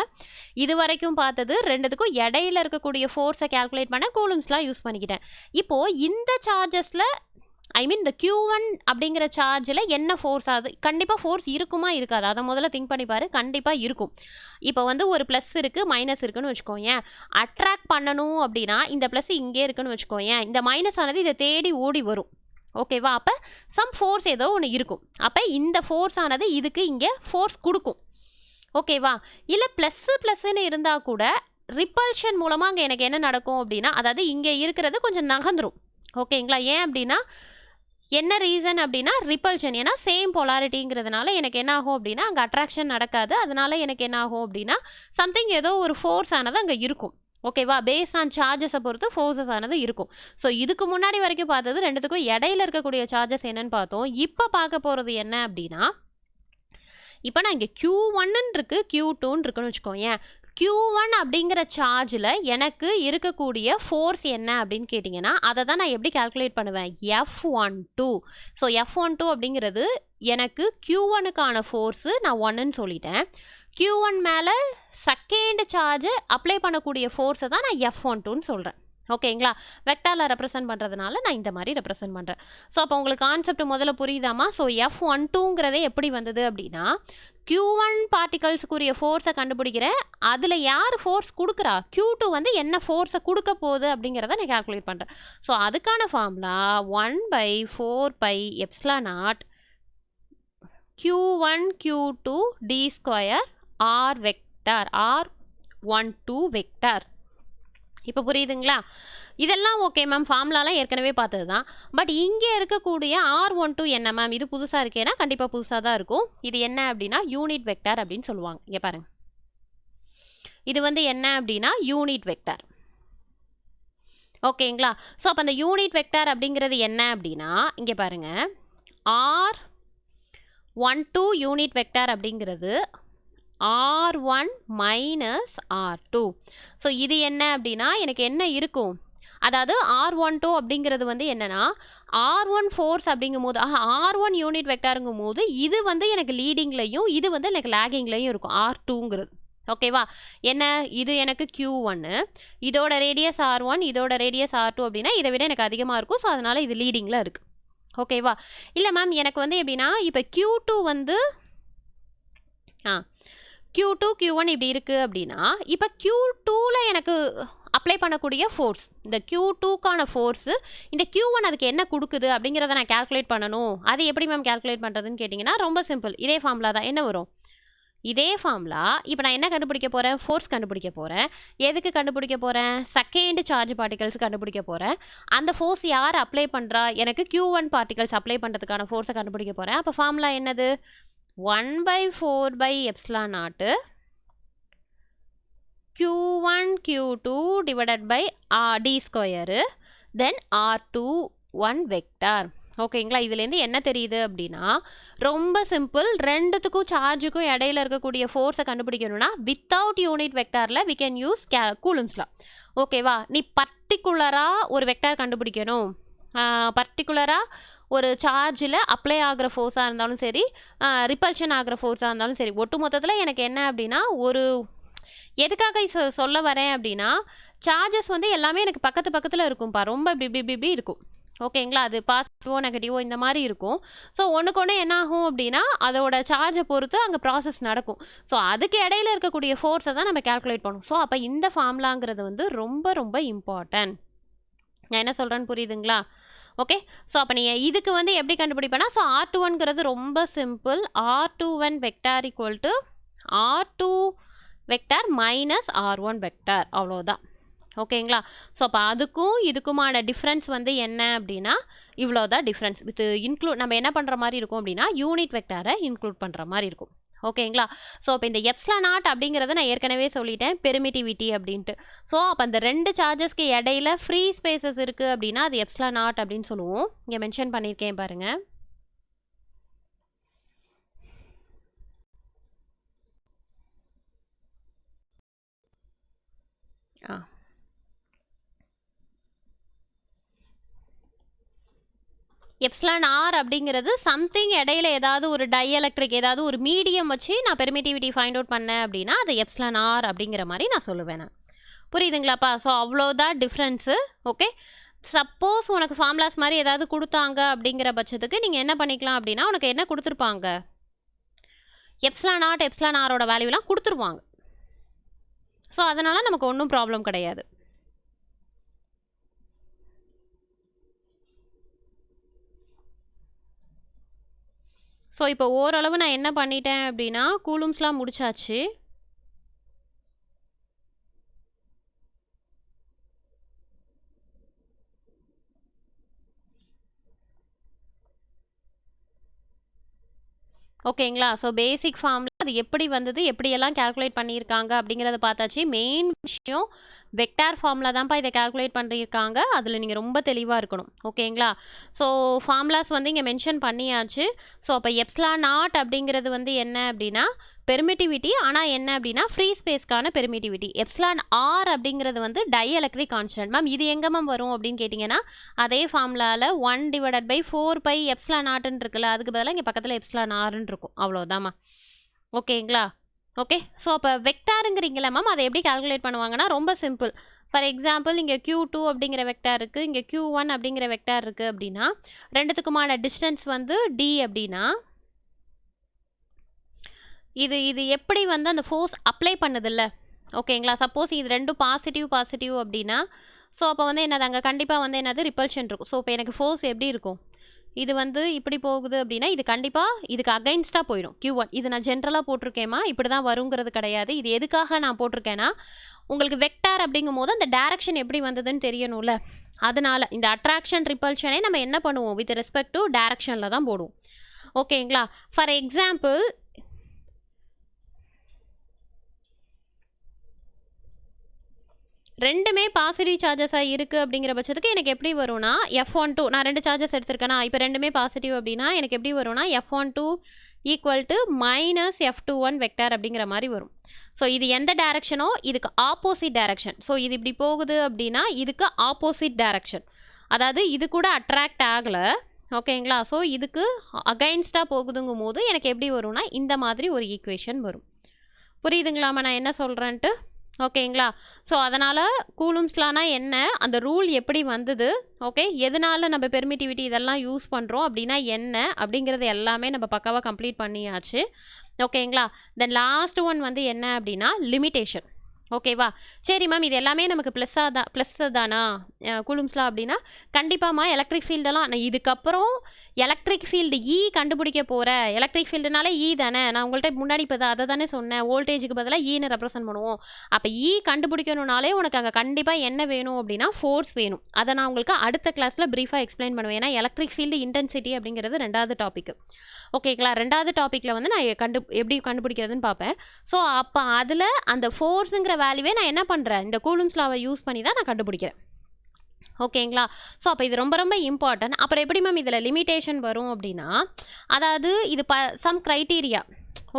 இது வரைக்கும் பார்த்தது 2த்துக்கும் இடையில இருக்கக்கூடிய ஃபோர்ஸை கேல்குலேட் பண்ண கூலும்ஸ்லாம் யூஸ் பண்ணிக்கிட்டேன். இப்போது இந்த சார்ஜஸில் இந்த Q1 அப்படிங்கிற சார்ஜில் என்ன ஃபோர்ஸ் ஆகுது? கண்டிப்பாக ஃபோர்ஸ் இருக்குமா இருக்காது? அதை முதல்ல திங்க் பண்ணி பாரு. கண்டிப்பாக இருக்கும். இப்போ வந்து ஒரு ப்ளஸ் இருக்குது, மைனஸ் இருக்குன்னு வச்சுக்கோங்க. அட்ராக்ட் பண்ணணும் அப்படின்னா இந்த ப்ளஸ் இங்கே இருக்குன்னு வச்சுக்கோங்க. இந்த மைனஸ் ஆனது இதை தேடி ஓடி வரும். ஓகேவா? அப்போ சம் ஃபோர்ஸ் ஏதோ ஒன்று இருக்கும். அப்போ இந்த ஃபோர்ஸ் ஆனது இதுக்கு இங்கே ஃபோர்ஸ் கொடுக்கும். ஓகேவா? இல்லை ப்ளஸ்ஸுன்னு இருந்தால் கூட ரிப்பல்ஷன் மூலமாக அங்கே எனக்கு என்ன நடக்கும் அப்படின்னா, அதாவது இங்கே இருக்கிறது கொஞ்சம் நகர்ந்துடும். ஓகேங்களா? ஏன் அப்படின்னா, என்ன ரீசன் அப்படின்னா ரிப்பல்ஷன். ஏன்னா சேம் பொலாரிட்டிங்கிறதுனால எனக்கு என்ன ஆகும் அப்படின்னா, அங்கே அட்ராக்ஷன் நடக்காது. அதனால எனக்கு என்ன ஆகும் அப்படின்னா, சம்திங் ஏதோ ஒரு ஃபோர்ஸ் ஆனது அங்கே இருக்கும். ஓகேவா? பேஸ்ட் ஆன் சார்ஜஸை பொறுத்து ஃபோர்ஸஸ் ஆனது இருக்கும். ஸோ இதுக்கு முன்னாடி வரைக்கும் பார்த்தது 2த்துக்கும் இடையில இருக்கக்கூடிய சார்ஜஸ் என்னன்னு பார்த்தோம். இப்போ பார்க்க போகிறது என்ன அப்படின்னா, இப்போ நான் இங்கே Q1 இருக்கு, Q2 இருக்குன்னு வச்சுக்கோங்க. Q1 அப்படிங்கிற சார்ஜில் எனக்கு இருக்கக்கூடிய ஃபோர்ஸ் என்ன அப்படின்னு கேட்டிங்கன்னா, அதை தான் நான் எப்படி கால்குலேட் பண்ணுவேன், F12. ஸோ F12 அப்படிங்கிறது எனக்கு Q1க்கான ஃபோர்ஸு நான் 1ன்னு சொல்லிட்டேன். Q1 மேலே செகண்ட் சார்ஜ் அப்ளை பண்ணக்கூடிய ஃபோர்ஸை தான் நான் F12ன்னு சொல்கிறேன். ஓகேங்களா? வெக்டாரில் ரெப்ரசன்ட் பண்ணுறதுனால நான் இந்த மாதிரி ரெப்ரசன்ட் பண்ணுறேன். ஸோ அப்போ உங்களுக்கு கான்செப்ட் முதல்ல புரியுதாமா? ஸோ F12ங்கிறதே எப்படி வந்தது அப்படின்னா, Q1 பார்ட்டிகல்ஸுக்குரிய ஃபோர்ஸை கண்டுபிடிக்கிறேன். அதில் யார் ஃபோர்ஸ் கொடுக்குறா, Q2 வந்து என்ன ஃபோர்ஸை கொடுக்க போகுது அப்படிங்கிறத நான் கால்குலேட் பண்ணுறேன். ஸோ அதுக்கான formula 1/4πε0 Q1 Q2 d² R vector R12 vector. இப்போ புரியுதுங்களா? இதெல்லாம் ஓகே மேம், ஃபார்முலாலாம் ஏற்கனவே பார்த்தது தான். பட் இங்கே இருக்கக்கூடிய R12 என்ன மேம், இது புதுசாக இருக்கேன்னா கண்டிப்பாக புதுசாக தான் இருக்கும். இது என்ன அப்படின்னா யூனிட் வெக்டார் அப்படின்னு சொல்லுவாங்க. இங்கே பாருங்கள், இது வந்து என்ன அப்படின்னா யூனிட் வெக்டார். ஓகேங்களா? ஸோ அப்போ அந்த யூனிட் வெக்டார் அப்படிங்கிறது என்ன அப்படின்னா, இங்கே பாருங்கள், R12 யூனிட் வெக்டார் அப்படிங்கிறது R1 மைனஸ் R2. ஸோ இது என்ன அப்படின்னா எனக்கு என்ன இருக்கும், அதாவது R12 அப்படிங்கிறது வந்து என்னன்னா R1 ஃபோர்ஸ் அப்படிங்கும் போது R1 யூனிட் வெக்டாருங்கும் போது இது வந்து எனக்கு லீடிங்லையும் இது வந்து எனக்கு லேகிங்லையும் இருக்கும் R2ங்கிறது. ஓகேவா, என்ன இது எனக்கு Q1, இதோட ரேடியஸ் R1, இதோட ரேடியஸ் R2 அப்படின்னா இதை விட எனக்கு அதிகமாக இருக்கும். ஸோ அதனால் இது லீடிங்கில் இருக்குது. ஓகேவா, இல்லை மேம் எனக்கு வந்து எப்படின்னா இப்போ Q2 வந்து Q2 Q1 இப்படி இருக்குது அப்படின்னா இப்போ Q2ல் எனக்கு அப்ளை பண்ணக்கூடிய ஃபோர்ஸ், இந்த Q2க்கான ஃபோர்ஸு இந்த Q1 அதுக்கு என்ன கொடுக்குது அப்படிங்கிறத நான் கேல்குலேட் பண்ணணும். அது எப்படி மேம் கேல்குலேட் பண்ணுறதுன்னு கேட்டிங்கன்னா ரொம்ப சிம்பிள். இதே ஃபார்முலா தான். என்ன வரும், இதே ஃபார்முலா. இப்போ நான் என்ன கண்டுபிடிக்க போகிறேன், ஃபோர்ஸ் கண்டுபிடிக்க போகிறேன். எதுக்கு கண்டுபிடிக்க போகிறேன், செகண்ட் சார்ஜ் பார்ட்டிகல்ஸ் கண்டுபிடிக்க போகிறேன். அந்த ஃபோர்ஸ் யார் அப்ளை பண்ணுறா, எனக்கு Q1 பார்ட்டிகல்ஸ் அப்ளை பண்ணுறதுக்கான ஃபோர்ஸை கண்டுபிடிக்க போகிறேன். அப்போ ஃபார்முலா என்னது, 1/4/ε0 Q1 Q2 divided by D square then R21 vector. ஓகேங்களா, இதுலேருந்து என்ன தெரியுது அப்படின்னா ரொம்ப சிம்பிள். ரெண்டுத்துக்கும் சார்ஜுக்கும் இடையில இருக்கக்கூடிய ஃபோர்ஸை கண்டுபிடிக்கணும்னா வித்தவுட் யூனிட் வெக்டாரில் we can use Coulomb's law. ஓகேவா, நீ பர்டிகுலராக ஒரு வெக்டார் கண்டுபிடிக்கணும், பர்டிகுலராக ஒரு சார்ஜில் அப்ளை ஆகிற ஃபோர்ஸாக இருந்தாலும் சரி, ரிப்பல்ஷன் ஆகிற ஃபோர்ஸாக இருந்தாலும் சரி, ஒட்டு மொத்தத்தில் எனக்கு என்ன அப்படின்னா ஒரு எதுக்காக சொல்ல வரேன் அப்படின்னா சார்ஜஸ் வந்து எல்லாமே எனக்கு பக்கத்தில் இருக்கும்ப்பா, ரொம்ப இப்படி இருக்கும். ஓகேங்களா, அது பாசிட்டிவோ நெகட்டிவோ இந்த மாதிரி இருக்கும். ஸோ ஒன்றுக்கு ஒன்று என்ன ஆகும் அப்படின்னா அதோட சார்ஜை பொறுத்து அங்கே ப்ராசஸ் நடக்கும். ஸோ அதுக்கு இடையில இருக்கக்கூடிய ஃபோர்ஸை தான் நம்ம கேல்குலேட் பண்ணுவோம். ஸோ அப்போ இந்த ஃபார்முலாங்கிறது வந்து ரொம்ப ரொம்ப இம்பார்ட்டன்ட். நான் என்ன சொல்கிறேன்னு புரியுதுங்களா? ஓகே, ஸோ அப்போ நீங்கள் இதுக்கு வந்து எப்படி கண்டுபிடிப்பேன்னா, ஸோ R21ங்கிறது ரொம்ப simple. R21 vector equal to R2 vector minus R1 vector, அவ்வளோதான். ஓகேங்களா, ஸோ அப்போ அதுக்கும் இதுக்குமான டிஃப்ரென்ஸ் வந்து என்ன அப்படின்னா இவ்வளோதான் டிஃப்ரென்ஸ். வித் நம்ம என்ன பண்ணுற மாதிரி இருக்கும் அப்படின்னா யூனிட் வெக்டாரை இன்க்ளூட் பண்ணுற மாதிரி இருக்கும். ஓகேங்களா, ஸோ இப்போ இந்த ε0 அப்படிங்கிறத நான் ஏற்கனவே சொல்லிட்டேன், பெர்மிட்டிவிட்டி அப்படின்ட்டு. ஸோ அப்போ அந்த ரெண்டு சார்ஜஸ்க்கு இடையில ஃப்ரீ ஸ்பேசஸ் இருக்குது அப்படின்னா அது ε0 அப்படின்னு சொல்லுவோம். இங்கே மென்ஷன் பண்ணியிருக்கேன் பாருங்கள். εr அப்படிங்கிறது சம்திங் இடையில ஏதாவது ஒரு டைஎலக்ட்ரிக் ஏதாவது ஒரு மீடியம் வச்சு நான் பெர்மிட்டிவிட்டி ஃபைண்ட் அவுட் பண்ணேன் அப்படின்னா அது εr அப்படிங்கிற மாதிரி நான் சொல்லுவேன். நான் புரியுதுங்களாப்பா? ஸோ அவ்வளோதான் டிஃப்ரென்ஸு. ஓகே, சப்போஸ் உனக்கு ஃபார்முலாஸ் மாதிரி ஏதாவது கொடுத்தாங்க அப்படிங்கிற பட்சத்துக்கு நீங்கள் என்ன பண்ணிக்கலாம் அப்படின்னா உனக்கு என்ன கொடுத்துருப்பாங்க, ε0 εrஓட வேல்யூலாம் கொடுத்துருவாங்க. ஸோ அதனால் நமக்கு ஒன்றும் ப்ராப்ளம் கிடையாது. ஸோ இப்போ ஓரளவு நான் என்ன பண்ணிட்டேன் அப்படின்னா கூலும்ஸ்லாம் முடிச்சாச்சு. ஓகேங்களா, ஸோ பேசிக் ஃபார்முலா அது எப்படி வந்தது, எப்படியெல்லாம் கேல்குலேட் பண்ணியிருக்காங்க அப்படிங்கிறத பார்த்தாச்சு. மெயின் விஷயம் வெக்டார் ஃபார்முலா தான்ப்பா இதை கேல்குலேட் பண்ணியிருக்காங்க, அதில் நீங்கள் ரொம்ப தெளிவாக இருக்கணும். ஓகேங்களா, ஸோ ஃபார்முலாஸ் வந்து இங்கே மென்ஷன் பண்ணியாச்சு. ஸோ அப்போ ε0 அப்படிங்கிறது வந்து என்ன அப்படின்னா பெர்மிட்டிவிட்டி, ஆனால் என்ன அப்படின்னா ஃப்ரீ ஸ்பேஸ்க்கான பெர்மிட்டிவிட்டி. εr அப்படிங்கிறது வந்து டைஎலக்ட்ரிக் கான்ஸ்டன்ட். மேம் இது எங்கே மேம் வரும் அப்படின்னு கேட்டிங்கன்னா அதே ஃபார்முலாவில் 1/4πε0 இருக்குல்ல, அதுக்கு பதிலாக இங்கே பக்கத்தில் εrன்னு இருக்கும், அவ்வளோதாம்மா. ஓகேங்களா, ஓகே. ஸோ அப்போ வெக்டாருங்கிறீங்களா மேம் அதை எப்படி கால்குலேட் பண்ணுவாங்கன்னா ரொம்ப சிம்பிள். ஃபார் எக்ஸாம்பிள் இங்கே Q2 அப்படிங்கிற வெக்டார் இருக்குது, இங்கே Q1 அப்படிங்கிற வெக்டார் இருக்குது அப்படின்னா ரெண்டுத்துக்குமான டிஸ்டன்ஸ் வந்து D அப்படின்னா இது எப்படி வந்து அந்த ஃபோர்ஸ் அப்ளை பண்ணுதில்ல. ஓகேங்களா, சப்போஸ் இது ரெண்டும் பாசிட்டிவ் அப்படின்னா ஸோ அப்போ வந்து என்னது அங்கே கண்டிப்பாக வந்து என்னது ரிப்பல்ஷன் இருக்கும். ஸோ இப்போ எனக்கு ஃபோர்ஸ் எப்படி இருக்கும், இது வந்து இப்படி போகுது அப்படின்னா இது கண்டிப்பாக இதுக்கு அகைன்ஸ்டாக போயிடும் Q1. இது நான் ஜென்ரலாக போட்டிருக்கேம்மா, இப்படி தான் வருங்கிறது கிடையாது. இது எதுக்காக நான் போட்டிருக்கேன்னா உங்களுக்கு வெக்டார் அப்படிங்கும் போது அந்த டைரக்ஷன் எப்படி வந்ததுன்னு தெரியணும்ல, அதனால் இந்த அட்ராக்ஷன் ரிப்பல்ஷனே நம்ம என்ன பண்ணுவோம் வித் ரெஸ்பெக்ட் டு டைரக்ஷனில் தான் போடுவோம். ஓகேங்களா, ஃபார் எக்ஸாம்பிள் ரெண்டுமே பாசிட்டிவ் சார்ஜஸாக இருக்குது அப்படிங்கிற பட்சத்துக்கு எனக்கு எப்படி வரும்னா F12, நான் ரெண்டு சார்ஜஸ் எடுத்திருக்கேன்னா இப்போ ரெண்டுமே பாசிட்டிவ் அப்படின்னா எனக்கு எப்படி வரும்னா F12 equal to minus F21 vector அப்படிங்கிற மாதிரி வரும். ஸோ இது எந்த டைரக்ஷனோ இதுக்கு ஆப்போசிட் டைரக்ஷன். ஸோ இது இப்படி போகுது அப்படின்னா இதுக்கு ஆப்போசிட் டைரக்ஷன், அதாவது இது கூட அட்ராக்ட் ஆகலை. ஓகேங்களா? ஸோ இதுக்கு அகைன்ஸ்டாக போகுதுங்கும் போது எனக்கு எப்படி வரும்னா இந்த மாதிரி ஒரு ஈக்குவேஷன் வரும். புரியுதுங்களாமா நான் என்ன சொல்கிறேன்ட்டு? ஓகேங்களா? ஸோ அதனால் கூலும்ஸ்லானா என்ன, அந்த ரூல் எப்படி வந்தது, ஓகே, எதனால நம்ம பெர்மிட்டிவிட்டி இதெல்லாம் யூஸ் பண்ணுறோம் அப்படின்னா என்ன அப்படிங்கிறது எல்லாமே நம்ம பக்காவாக கம்ப்ளீட் பண்ணியாச்சு. ஓகேங்களா? தென் லாஸ்ட் ஒன் வந்து என்ன அப்படின்னா லிமிட்டேஷன். ஓகேவா? சரி மேம் இது எல்லாமே நமக்கு ப்ளஸ் தானா கூலும்ஸ்லாம் அப்படின்னா கண்டிப்பாம்மா. எலக்ட்ரிக் ஃபீல்டெல்லாம் நான் இதுக்கப்புறம் எலக்ட்ரிக் ஃபீல்டு கண்டுபிடிக்க போகிறேன். எலக்ட்ரிக் ஃபீல்டுனால தானே, நான் உங்கள்கிட்ட முன்னாடி இப்போ அதை தானே சொன்னேன், வோல்டேஜுக்கு பதிலாக ரெப்ரசன்ட் பண்ணுவோம். அப்போ கண்டுபிடிக்கணுனாலே உனக்கு அங்கே கண்டிப்பாக என்ன வேணும் அப்படின்னா ஃபோர்ஸ் வேணும். அதை நான் உங்களுக்கு அடுத்த கிளாஸில் ப்ரீஃபாக எக்ஸ்பிளைன் பண்ணுவேன். ஏன்னா எலக்ட்ரிக் ஃபீல்டு இன்டென்சிட்டி அப்படிங்கிறது 2வது டாபிக். ஓகேங்களா? 2வது டாப்பிக்கில் வந்து நான் எப்படி கண்டுபிடிக்கிறதுன்னு பார்ப்பேன். ஸோ அப்போ அதில் அந்த ஃபோர்ஸுங்கிற வேல்யூவே நான் என்ன பண்ணுறேன், இந்த கூலும்ஸ் லாவை யூஸ் பண்ணி தான் நான் கண்டுபிடிக்கிறேன். ஓகேங்களா? ஸோ அப்போ இது ரொம்ப ரொம்ப இம்பார்ட்டன்ட். அப்புறம் எப்படி மேம் இதில் லிமிட்டேஷன் வரும் அப்படின்னா, அதாவது இது சம் க்ரைட்டீரியா.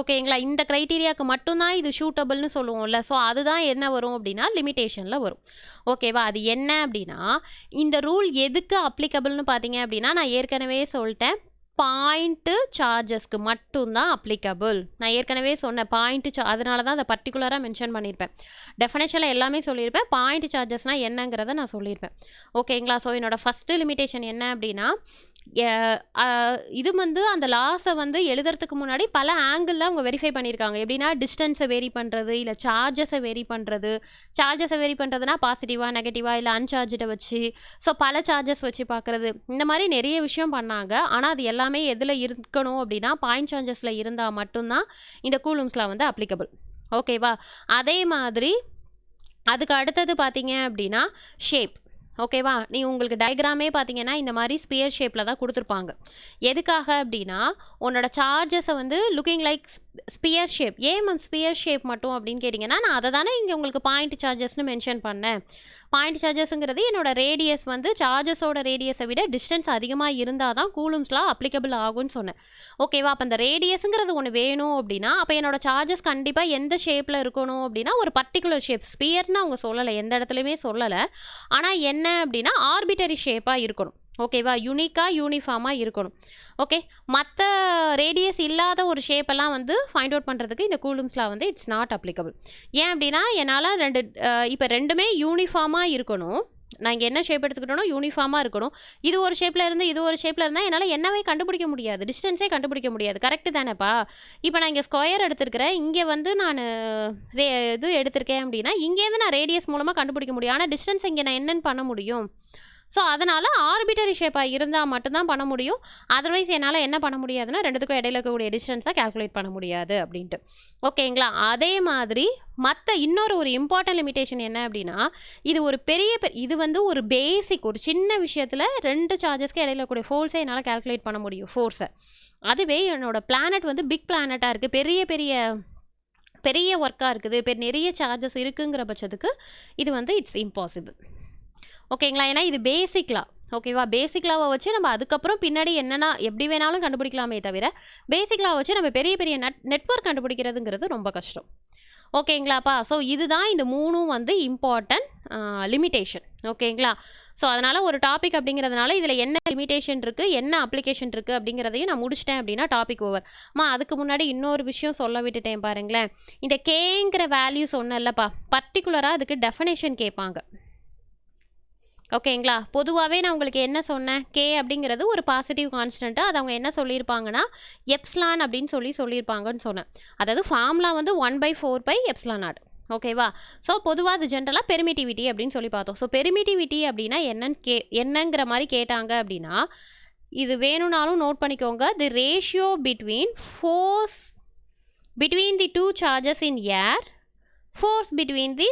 ஓகேங்களா? இந்த க்ரைட்டீரியாவுக்கு மட்டும்தான் இது ஷூட்டபிள்னு சொல்லுவோம்ல. ஸோ அதுதான் என்ன வரும் அப்படின்னா லிமிட்டேஷனில் வரும். ஓகேவா? அது என்ன அப்படின்னா இந்த ரூல் எதுக்கு அப்ளிகபிள்னு பார்த்தீங்க அப்படின்னா நான் ஏற்கனவே சொல்லிட்டேன், பாயிண்ட்டு சார்ஜஸ்க்கு மட்டும்தான் அப்ளிகபிள். நான் ஏற்கனவே சொன்னேன் பாயிண்ட்டு அதனால தான் அதை பர்டிகுலராக மென்ஷன் பண்ணியிருப்பேன். டெஃபினேஷனில் எல்லாமே சொல்லியிருப்பேன். பாயிண்ட் சார்ஜஸ்னால் என்னங்கிறத நான் சொல்லியிருப்பேன். ஓகேங்களா? ஸோ என்னோடய ஃபஸ்ட்டு லிமிட்டேஷன் என்ன அப்படின்னா, இது வந்து அந்த லாஸை வந்து எழுதுறதுக்கு முன்னாடி பல ஆங்கிளில் அவங்க வெரிஃபை பண்ணியிருக்காங்க. எப்படின்னா டிஸ்டன்ஸை வேரி பண்ணுறது, இல்லை சார்ஜஸை வேரி பண்ணுறது. சார்ஜஸை வேரி பண்ணுறதுனா பாசிட்டிவாக நெகட்டிவாக இல்லை அன்சார்ஜை வச்சு, ஸோ பல சார்ஜஸ் வச்சு பார்க்குறது, இந்த மாதிரி நிறைய விஷயம் பண்ணாங்க. ஆனால் அது எல்லாமே எதில் இருக்கணும் அப்படின்னா பாயிண்ட் சார்ஜஸில் இருந்தால் மட்டும்தான் இந்த கூலும்ஸ்லாம் வந்து அப்ளிகபிள். ஓகேவா? அதே மாதிரி அதுக்கு அடுத்தது பார்த்தீங்க அப்படின்னா ஷேப். ஓகேவா? உங்களுக்கு டயக்ராமே பார்த்தீங்கன்னா இந்த மாதிரி ஸ்பியர் ஷேப்பில் தான் கொடுத்துருப்பாங்க. எதுக்காக அப்படின்னா உன்னோட சார்ஜஸை வந்து லுக்கிங் லைக் ஸ்பியர் ஷேப். ஏன் மேம் ஸ்பியர் ஷேப் மட்டும் அப்படின்னு கேட்டிங்கன்னா, நான் அதை தானே இங்கே உங்களுக்கு பாயிண்ட் சார்ஜஸ்னு மென்ஷன் பண்ணேன். பாயிண்ட் சார்ஜஸ்ங்கிறது என்னோடய ரேடியஸ் வந்து சார்ஜஸோட ரேடியஸை விட டிஸ்டன்ஸ் அதிகமாக இருந்தால் தான் கூலும்ஸ்லாம் அப்ளிகபிள் ஆகும்னு சொன்னேன். ஓகேவா? அப்போ அந்த ரேடியஸுங்கிறது ஒன்று வேணும் அப்படின்னா அப்போ என்னோடய சார்ஜஸ் கண்டிப்பாக எந்த ஷேப்பில் இருக்கணும் அப்படின்னா ஒரு பர்டிகுலர் ஷேப். ஸ்பியர்னு அவங்க சொல்லலை, எந்த இடத்துலையுமே சொல்லலை. ஆனால் என்ன அப்படின்னா ஆர்பிட்டரி ஷேப்பாக இருக்கணும். ஓகேவா? யூனிக்காக யூனிஃபார்மாக இருக்கணும். ஓகே, மற்ற ரேடியஸ் இல்லாத ஒரு ஷேப்பெல்லாம் வந்து ஃபைண்ட் அவுட் பண்ணுறதுக்கு இந்த கூலும்ஸ்லாம் வந்து இட்ஸ் நாட் அப்ளிகபிள். ஏன் அப்படின்னா என்னால் இப்போ ரெண்டுமே யூனிஃபார்மாக இருக்கணும். நான் இங்கே என்ன ஷேப் எடுத்துக்கிட்டோனோ யூனிஃபார்மாக இருக்கணும். இது ஒரு ஷேப்பில் இருந்து இது ஒரு ஷேப்பில் இருந்தால் என்னால் என்னவே கண்டுபிடிக்க முடியாது, டிஸ்டன்ஸே கண்டுபிடிக்க முடியாது. கரெக்டு தானேப்பா? இப்போ நான் இங்கே ஸ்கொயர் எடுத்துருக்கிறேன், இங்கே வந்து நான் இது எடுத்திருக்கேன் அப்படின்னா இங்கேருந்து நான் ரேடியஸ் மூலமாக கண்டுபிடிக்க முடியும். ஆனால் டிஸ்டன்ஸ் இங்கே நான் என்னென்னு பண்ண முடியும்? ஸோ அதனால் ஆர்பிட்டரி ஷேப்பாக இருந்தால் மட்டும்தான் பண்ண முடியும். அதர்வைஸ் என்னால் என்ன பண்ண முடியாதுன்னா ரெண்டுத்துக்கும் இடையில இருக்கக்கூடிய டிஸ்டன்ஸை கால்குலேட் பண்ண முடியாது அப்படின்ட்டு. ஓகேங்களா? அதே மாதிரி மற்ற இன்னொரு இம்பார்ட்டன்ட் லிமிட்டேஷன் என்ன அப்படின்னா, இது ஒரு இது வந்து ஒரு பேசிக் ஒரு சின்ன விஷயத்தில் 2 சார்ஜஸ்க்கு இடையில இருக்கக்கூடிய ஃபோர்ஸை என்னால் கால்குலேட் பண்ண முடியும் ஃபோர்ஸை. அதுவே என்னோடய பிளானட் வந்து பிக் பிளானட்டாக இருக்குது, பெரிய ஒர்க்காக இருக்குது, நிறைய சார்ஜஸ் இருக்குங்கிற பட்சத்துக்கு இது வந்து இட்ஸ் இம்பாசிபிள். ஓகேங்களா? ஏன்னா இது பேசிக்லா. ஓகேவா? பேசிக்லாவை வச்சு நம்ம அதுக்கப்புறம் பின்னாடி என்னென்னா எப்படி வேணாலும் கண்டுபிடிக்கலாமே தவிர பேசிக்லாவை வச்சு நம்ம பெரிய நெட்வொர்க் கண்டுபிடிக்கிறதுங்கிறது ரொம்ப கஷ்டம். ஓகேங்களாப்பா? ஸோ இதுதான் இந்த 3ம் வந்து இம்பார்ட்டன்ட் லிமிட்டேஷன். ஓகேங்களா? ஸோ அதனால் ஒரு டாபிக் அப்படிங்கிறதுனால இதில் என்ன லிமிட்டேஷன் இருக்குது, என்ன அப்ளிகேஷன் இருக்குது அப்படிங்கிறதையும் நான் முடிச்சிட்டேன் அப்படின்னா டாபிக் ஓவர். அதுக்கு முன்னாடி இன்னொரு விஷயம் சொல்ல விட்டுட்டேன் பாருங்களேன். இந்த கேங்கிற வேல்யூ சொன்னல்லப்பா, பர்டிகுலராக அதுக்கு டெஃபினேஷன் கேட்பாங்க. ஓகேங்களா? பொதுவாகவே நான் உங்களுக்கு என்ன சொன்னேன், கே அப்படிங்கிறது ஒரு பாசிட்டிவ் கான்ஸ்டன்ட்டு. அது அவங்க என்ன சொல்லியிருப்பாங்கன்னா எப்சிலான் அப்படின்னு சொல்லியிருப்பாங்கன்னு சொன்னேன். அதாவது ஃபார்முலா வந்து 1/4πε0. ஓகேவா? ஸோ பொதுவாக அது ஜென்ரலாக பெர்மிட்டிவிட்டி அப்படின்னு சொல்லி பார்த்தோம். ஸோ பெர்மிட்டிவிட்டி அப்படின்னா என்னங்கிற மாதிரி கேட்டாங்க அப்படின்னா இது வேணும்னாலும் நோட் பண்ணிக்கோங்க. தி ratio between the two charges in air, force between the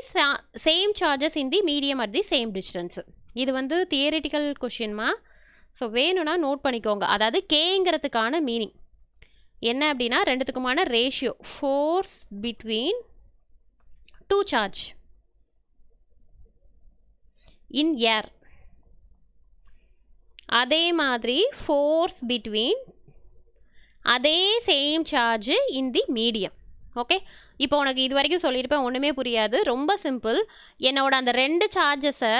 same charges in the medium at the same distance. இது வந்து தியரிட்டிக்கல் கொஷின்மா. ஸோ வேணும்னா நோட் பண்ணிக்கோங்க. அதாவது கேங்கிறதுக்கான மீனிங் என்ன அப்படின்னா ரெண்டுத்துக்குமான ரேஷியோ, ஃபோர்ஸ் பிட்வீன் 2 சார்ஜ் இன் ஏர். அதே மாதிரி ஃபோர்ஸ் பிட்வீன் அதே சேம் சார்ஜ் இன் தி மீடியம். ஓகே, இப்போ உனக்கு இது வரைக்கும் சொல்லியிருப்பேன், ஒன்றுமே புரியாது, ரொம்ப சிம்பிள். என்னோட அந்த 2 சார்ஜஸை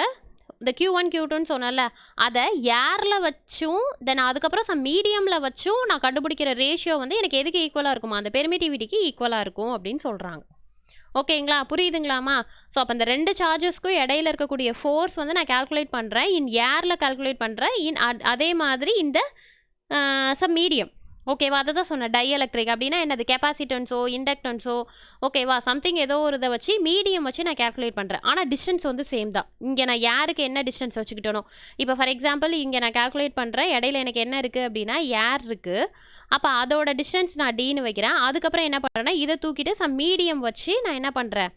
இந்த Q1 Q2ன்னு சொன்னல, அதை ஏரில் வச்சும் தென் அதுக்கப்புறம் சம் மீடியமில் வச்சும் நான் கண்டுபிடிக்கிற ரேஷியோ வந்து எனக்கு எதுக்கு ஈக்குவலாக இருக்குமா, அந்த பெர்மிட்டிவிட்டிக்கு ஈக்குவலாக இருக்கும் அப்படின்னு சொல்கிறாங்க. ஓகேங்களா, புரியுதுங்களாமா? ஸோ அப்போ அந்த 2 சார்ஜஸ்க்கும் இடையில இருக்கக்கூடிய ஃபோர்ஸ் வந்து நான் கால்குலேட் பண்ணுறேன், இன் ஏரில் கால்குலேட் பண்ணுறேன், அதே மாதிரி இந்த சம் மீடியம். ஓகேவா, அதை தான் சொன்னேன். டைஎலக்ட்ரிக் அப்படின்னா என்னது, கெப்பாசிட்டன்ஸோ இண்டக்டன்ஸோ ஓகேவா, சம்திங் ஏதோ ஒரு இதை வச்சு மீடியம் வச்சு நான் கேல்குலேட் பண்ணுறேன். ஆனால் டிஸ்டன்ஸ் வந்து சேம் தான். இங்கே நான் யாருக்கு என்ன டிஸ்டன்ஸ் வச்சுக்கிட்டோனோ, இப்போ ஃபார் எக்ஸாம்பிள் இங்கே நான் கேல்குலேட் பண்ணுறேன், இடையில எனக்கு என்ன இருக்குது அப்படின்னா ஏர் இருக்குது. அப்போ அதோட டிஸ்டன்ஸ் நான் டின்னு வைக்கிறேன். அதுக்கப்புறம் என்ன பண்ணுறேன்னா இதை தூக்கிட்டு சம் மீடியம் வச்சு நான் என்ன பண்ணுறேன்,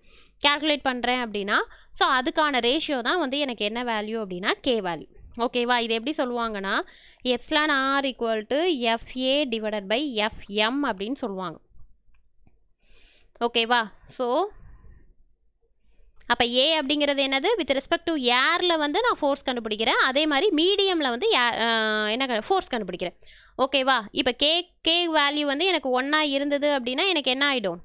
கேல்குலேட் பண்ணுறேன் அப்படின்னா, ஸோ அதுக்கான ரேஷியோ தான் வந்து எனக்கு என்ன வேல்யூ அப்படின்னா கே வேல்யூ. ஓகேவா, இது எப்படி சொல்லுவாங்கன்னா epsilon R equal to FA divided by FM அப்படின்னு சொல்லுவாங்க. ஓகேவா, ஸோ அப்போ ஏ அப்படிங்கிறது என்னது, வித் ரெஸ்பெக்ட் டு ஏரில் வந்து நான் ஃபோர்ஸ் கண்டுபிடிக்கிறேன், அதே மாதிரி மீடியமில் வந்து என்ன ஃபோர்ஸ் கண்டுபிடிக்கிறேன். ஓகேவா, இப்போ கே வேல்யூ வந்து எனக்கு 1 இருந்தது அப்படின்னா எனக்கு என்ன ஆகிடும்,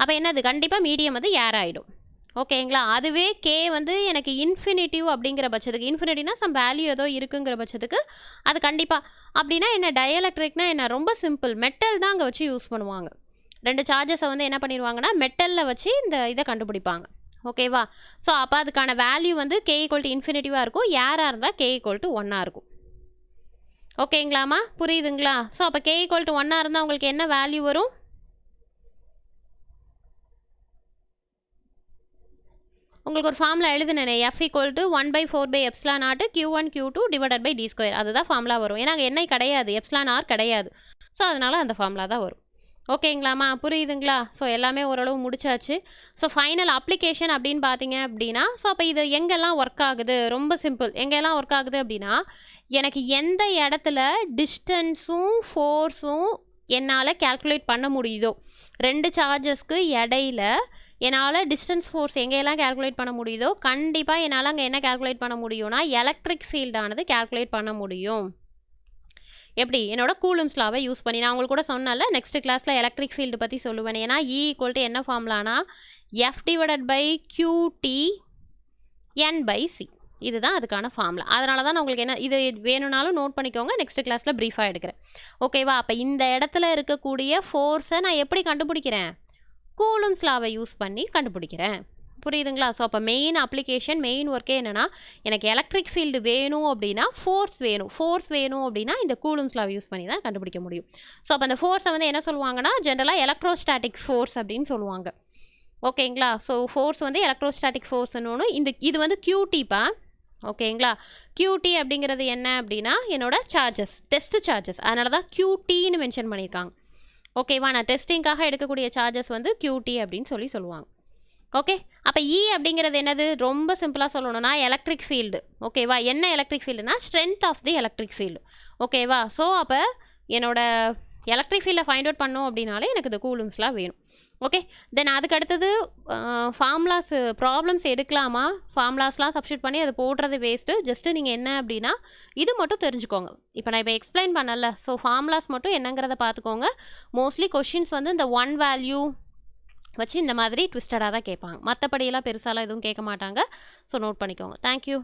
அப்போ என்னது கண்டிப்பாக மீடியம் வந்து ஏர் ஆகிடும். ஓகேங்களா, அதுவே கே வந்து எனக்கு இன்ஃபினிட்டிவ் அப்படிங்கிற பட்சத்துக்கு, இன்ஃபினிட்டினா சம் வேல்யூ ஏதோ இருக்குங்கிற பட்சத்துக்கு அது கண்டிப்பாக அப்படின்னா என்ன, டயஎலக்ட்ரிக்னா என்ன, ரொம்ப சிம்பிள், மெட்டல் தான் அங்கே வச்சு யூஸ் பண்ணுவாங்க. 2 சார்ஜஸை வந்து என்ன பண்ணிடுவாங்கன்னா மெட்டலில் வச்சு இந்த இதை கண்டுபிடிப்பாங்க. ஓகேவா, ஸோ அப்போ அதுக்கான வேல்யூ வந்து கே ஈக்குவல் டு இன்ஃபினிட்டிவாக இருக்கும், ஏராக இருந்தால் கே ஈக்குவல் டு 1 இருக்கும். ஓகேங்களாமா, புரியுதுங்களா? ஸோ அப்போ கே ஈக்குவல் டு 1 இருந்தால் உங்களுக்கு என்ன வேல்யூ வரும், உங்களுக்கு ஒரு ஃபார்முலா எழுதுனேனே, F equal to 1/4/ε0 Q1 Q2 divided by d². அதுதான் ஃபார்முலா வரும். ஏன்னா அங்கே என்ன கிடையாது, எப்சிலான் ஆர் கிடையாது. ஸோ அதனால் அந்த ஃபார்முலா தான் வரும். ஓகேங்களாமா, புரியுதுங்களா? ஸோ எல்லாமே ஓரளவு முடிச்சாச்சு. ஸோ ஃபைனல் அப்ளிகேஷன் அப்படின்னு பார்த்தீங்க அப்படின்னா, ஸோ அப்போ இது எங்கெல்லாம் ஒர்க் ஆகுது, ரொம்ப சிம்பிள். எங்கெல்லாம் ஒர்க் ஆகுது அப்படின்னா, எனக்கு எந்த இடத்துல டிஸ்டன்ஸும் ஃபோர்ஸும் என்னால் கேல்குலேட் பண்ண முடியுதோ, 2 சார்ஜஸ்க்கு இடையில என்னால் டிஸ்டன்ஸ் ஃபோர்ஸ் எங்கெல்லாம் கேல்குலேட் பண்ண முடியுதோ கண்டிப்பாக என்னால் அங்கே என்ன கேல்குலேட் பண்ண முடியும்னா எலக்ட்ரிக் ஃபீல்டானது கேல்குலேட் பண்ண முடியும். எப்படி, என்னோட கூலும்ஸ் லாவை யூஸ் பண்ணி. நான் உங்களுக்கு கூட சொன்னல நெக்ஸ்ட் கிளாஸில் எலக்ட்ரிக் ஃபீல்டு பற்றி சொல்லுவேன். ஏன்னா E ஈக்குவல் டு என்ன ஃபார்முலானா F divided by QT N/C. இதுதான் அதுக்கான ஃபார்முலா. அதனால தான் நான் உங்களுக்கு என்ன இது வேணும்னாலும் நோட் பண்ணிக்கோங்க, நெக்ஸ்ட் கிளாஸில் ப்ரீஃபாக எடுக்கிறேன். ஓகேவா, அப்போ இந்த இடத்துல இருக்கக்கூடிய ஃபோர்ஸை நான் எப்படி கண்டுபிடிக்கிறேன், கூலும்ஸ் லாவை யூஸ் பண்ணி கண்டுபிடிக்கிறேன். புரியுதுங்களா? ஸோ அப்போ மெயின் அப்ளிகேஷன், மெயின் ஒர்க்கே என்னென்னா, எனக்கு எலக்ட்ரிக் ஃபீல்டு வேணும் அப்படின்னா ஃபோர்ஸ் வேணும் அப்படின்னா இந்த கூலும்ஸ் லாவை யூஸ் பண்ணி தான் கண்டுபிடிக்க முடியும். ஸோ அப்போ அந்த ஃபோர்ஸை வந்து என்ன சொல்லுவாங்கன்னா ஜென்ரலாக எலக்ட்ரோஸ்டாட்டிக் ஃபோர்ஸ் அப்படின்னு சொல்லுவாங்க. ஓகேங்களா, ஸோ ஃபோர்ஸ் வந்து எலக்ட்ரோஸ்டாட்டிக் ஃபோர்ஸ்னு இது வந்து QT-பா. ஓகேங்களா, QT அப்படிங்கிறது என்ன அப்படின்னா என்னோட சார்ஜஸ், டெஸ்ட் சார்ஜஸ், அதனால தான் QTன்னு மென்ஷன் பண்ணியிருக்காங்க. ஓகேவா, நான் டெஸ்டிங்காக எடுக்கக்கூடிய சார்ஜஸ் வந்து QT அப்படின்னு சொல்லுவாங்க. ஓகே, அப்போ E அப்படிங்கிறது என்னது, ரொம்ப சிம்பிளாக சொல்லணும்னா எலக்ட்ரிக் ஃபீல்டு. ஓகேவா, என்ன எலக்ட்ரிக் ஃபீல்டுனா strength of the electric field. ஓகேவா, ஸோ அப்போ என்னோட எலக்ட்ரிக் ஃபீல்டை ஃபைண்ட் அவுட் பண்ணோம் அப்படின்னாலே எனக்கு இந்த கூலும்ஸ்லாம் வேணும். ஓகே, தென் அதுக்கு அடுத்தது ஃபார்முலாஸ் ப்ராப்ளம்ஸ் எடுக்கலாமா, ஃபார்முலாஸ்லாம் சப்ஸ்டியூட் பண்ணி அது போடுறது வேஸ்ட்டு. ஜஸ்ட்டு நீங்கள் என்ன அப்படின்னா இது மட்டும் தெரிஞ்சுக்கோங்க. இப்போ நான் இப்போ எக்ஸ்பிளைன் பண்ணல, ஸோ ஃபார்முலாஸ் மட்டும் என்னங்கிறத பார்த்துக்கோங்க. மோஸ்ட்லி கொஷின்ஸ் வந்து இந்த 1 வேல்யூ வச்சு இந்த மாதிரி ட்விஸ்டடாக தான் கேட்பாங்க, மற்றபடியெல்லாம் பெருசாலாம் எதுவும் கேட்க மாட்டாங்க. ஸோ நோட் பண்ணிக்கோங்க. தேங்க்யூ.